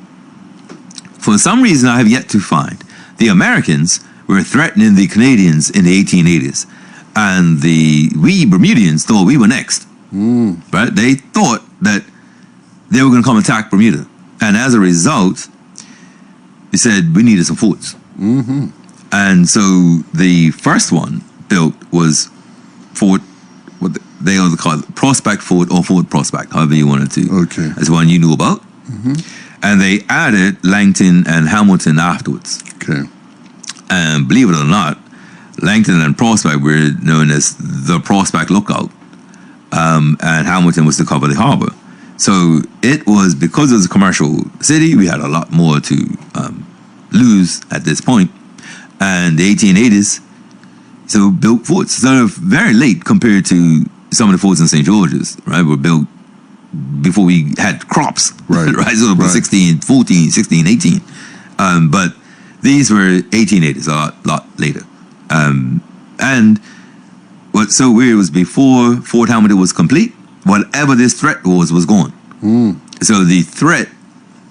For some reason I have yet to find, the Americans were threatening the Canadians in the 1880s. And we Bermudians thought we were next. Right? They thought that they were going to come attack Bermuda. And as a result, they said we needed some forts. And so the first one built was Fort, what they also call it, Prospect Fort or Fort Prospect, however you wanted to. Okay. That's one you knew about. And they added Langton and Hamilton afterwards. Okay. And believe it or not, Langton and Prospect were known as the Prospect Lookout. And Hamilton was to cover the harbor. So it was, because it was a commercial city, we had a lot more to lose at this point. And the 1880s, so built forts. So very late compared to some of the forts in St. George's, right? Were built before we had crops, right? Right, so it was 16, 14, 16, 18. But these were 1880s, a lot later. And what so weird was before Fort Hamilton was complete, whatever this threat was gone. So the threat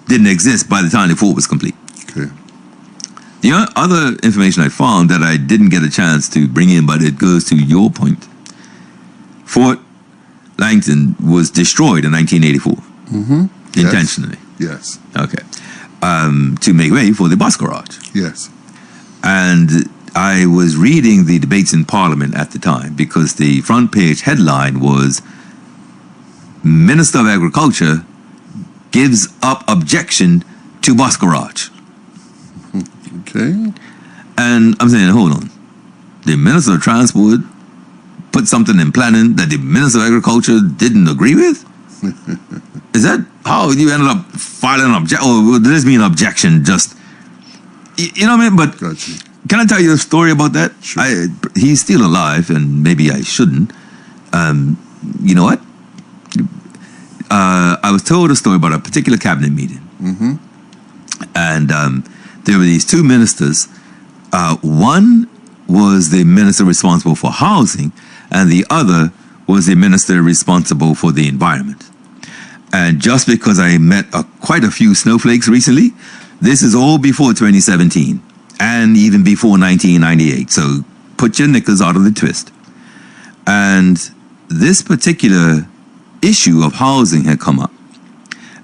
didn't exist by the time the fort was complete. Okay. The other information I found that I didn't get a chance to bring in, but it goes to your point. Fort Langton was destroyed in 1984. Intentionally. Yes. Okay. To make way for the bus garage. Yes. And I was reading the debates in Parliament at the time because the front page headline was Minister of Agriculture gives up objection to bus garage. Okay. And I'm saying, hold on. The Minister of Transport put something in planning that the Minister of Agriculture didn't agree with? Is that how you ended up filing an objection? Or does this mean objection just... You know what I mean? But gotcha. Can I tell you a story about that? Sure. He's still alive, and maybe I shouldn't. You know what? I was told a story about a particular cabinet meeting. And there were these two ministers. One was the minister responsible for housing, and the other was the minister responsible for the environment. And just because I met quite a few snowflakes recently, this is all before 2017. and even before 1998. So put your knickers out of the twist. And this particular issue of housing had come up,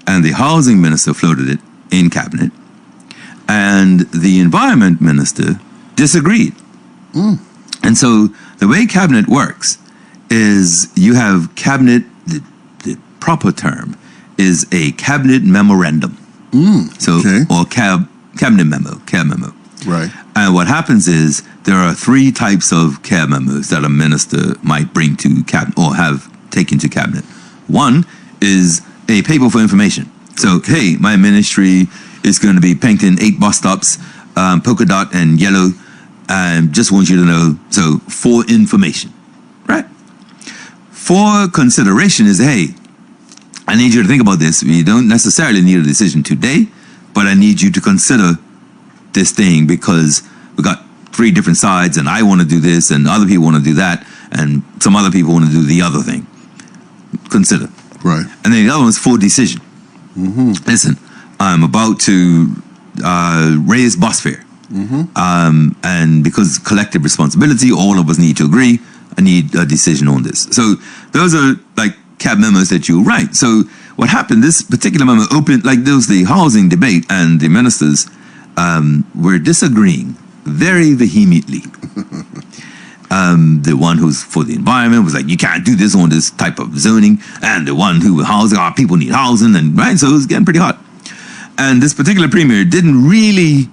and the housing minister floated it in cabinet, and the environment minister disagreed. And so the way cabinet works is you have cabinet, the proper term is a cabinet memorandum. Or cabinet memo. Right. And what happens is there are three types of cab memos that a minister might bring to cabinet or have taken to cabinet. One is a paper for information. So, hey, my ministry is going to be painting 8 bus stops, polka dot and yellow. Just want you to know. So, for information, right? For consideration is, hey, I need you to think about this. You don't necessarily need a decision today, but I need you to consider this thing because we got 3 different sides, and I want to do this, and other people want to do that, and some other people want to do the other thing. Consider. Right. And then the other one's for decision. Listen, I'm about to raise bus fare. And because collective responsibility, all of us need to agree. I need a decision on this. So those are like cab memos that you write. So what happened, this particular memo opened, like there was the housing debate, and the ministers were disagreeing very vehemently. The one who's for the environment was like, you can't do this on this type of zoning. And the one who was housing, people need housing, and right, so it was getting pretty hot. And this particular premier didn't really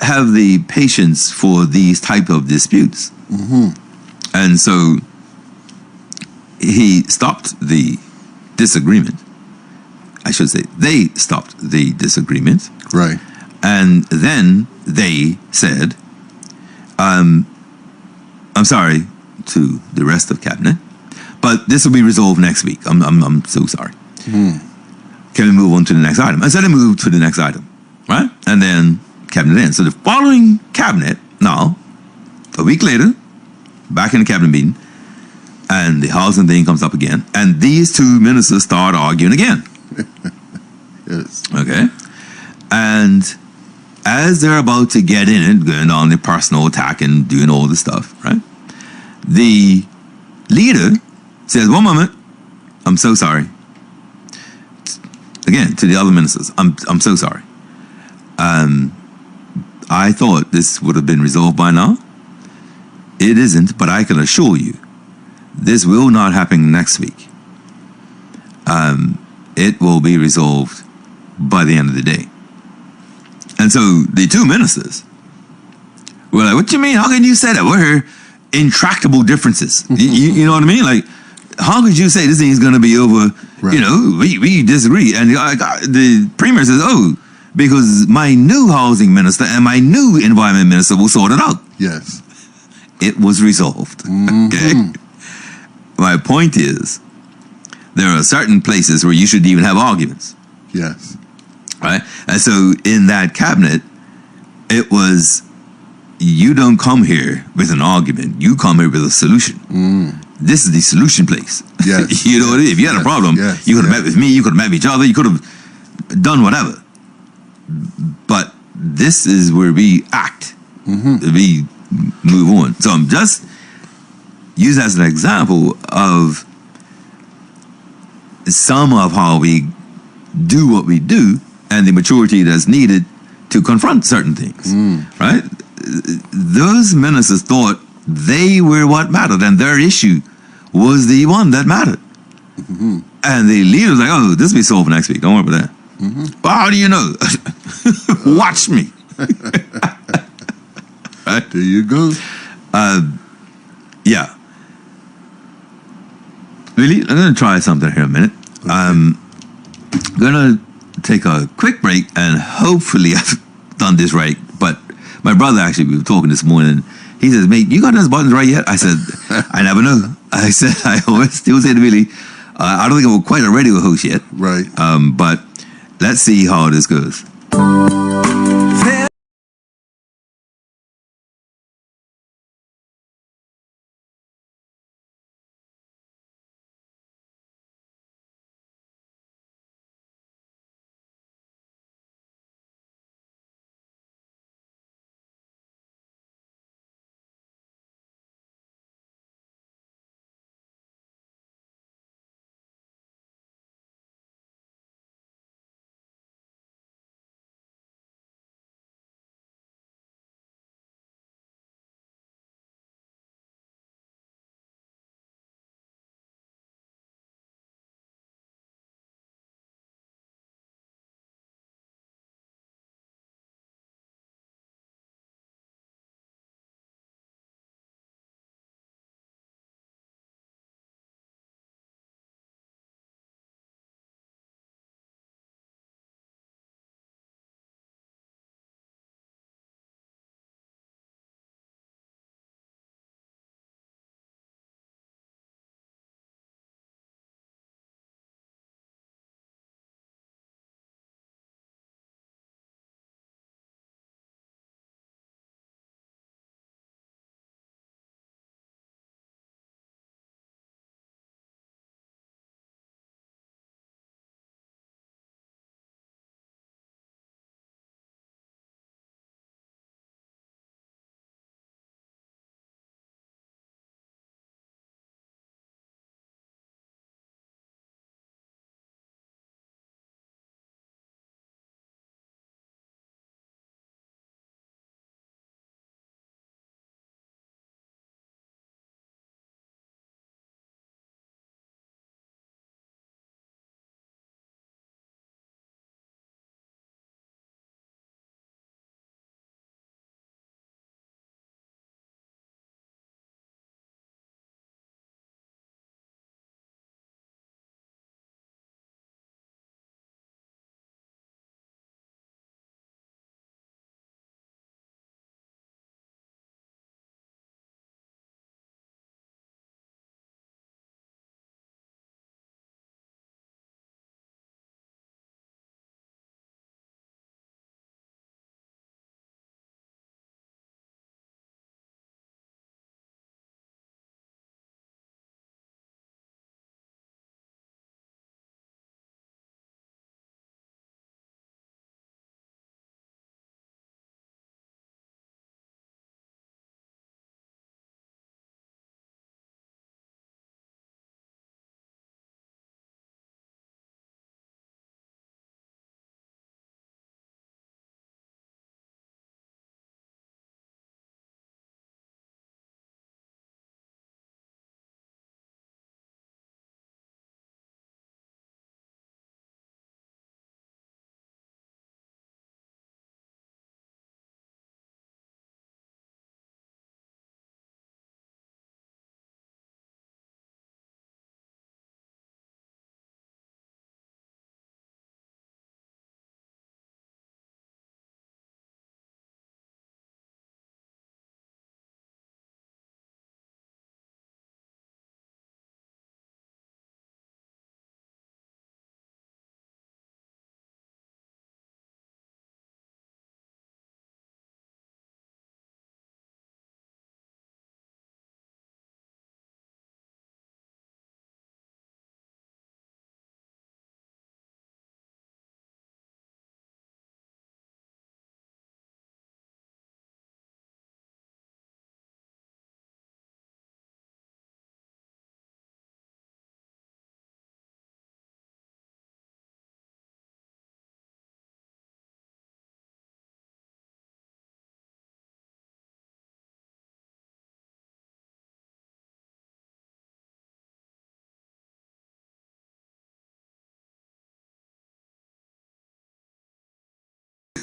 have the patience for these type of disputes. And so he stopped the disagreement. I should say they stopped the disagreement. Right. And then they said, I'm sorry to the rest of cabinet, but this will be resolved next week. I'm so sorry. Can we move on to the next item? And so they moved to the next item, right? And then cabinet ends. So the following cabinet, now, a week later, back in the cabinet meeting, and the housing thing comes up again, and these two ministers start arguing again. Yes. Okay? And as they're about to get in it, going on the personal attack and doing all this stuff, right? The leader says, one moment, I'm so sorry. Again, to the other ministers, I'm so sorry. I thought this would have been resolved by now. It isn't, but I can assure you, this will not happen next week. It will be resolved by the end of the day. And so the two ministers were like, what do you mean? How can you say that? We're intractable differences. You know what I mean? Like, how could you say this thing is going to be over? Right. You know, we disagree. And the premier says, oh, because my new housing minister and my new environment minister will sort it out. Yes. It was resolved. Okay. My point is, there are certain places where you shouldn't even have arguments. Yes. Right? And so in that cabinet, it was, you don't come here with an argument. You come here with a solution. This is the solution place. Yes. You know what I mean? If you had a problem, you could have met with me, you could have met with each other, you could have done whatever. But this is where we act. We move on. So I'm just using as an example of some of how we do what we do and the maturity that's needed to confront certain things, right? Those ministers thought they were what mattered, and their issue was the one that mattered. And the leader was like, oh, this will be solved next week. Don't worry about that. Well, how do you know? Watch me. Right? There you go. Yeah. Really, I'm going to try something here a minute. Okay. I'm going to take a quick break, and hopefully I've done this right. But my brother, actually, we were talking this morning. He says, mate, you got those buttons right yet? I said, I never know. I said, I always still say to Billy, I don't think I'm quite a radio host yet. Right. But let's see how this goes.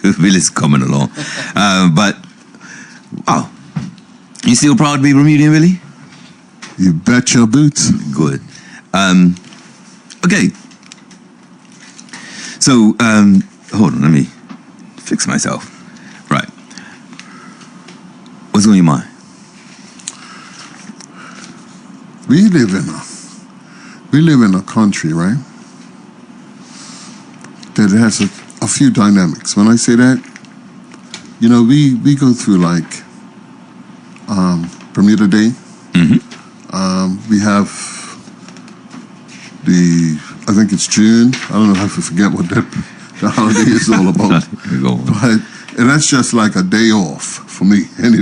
Billy's coming along. But, wow. You still proud to be Bermudian, Billy? You bet your boots. Good. Okay. So, hold on, let me fix myself. Right. What's on your mind? We live in a country, right, that has a few dynamics. When I say that, you know, we go through like Bermuda Day. We have I think it's June. I don't know if I forget what the holiday is all about. But, and that's just like a day off for me. Anyway.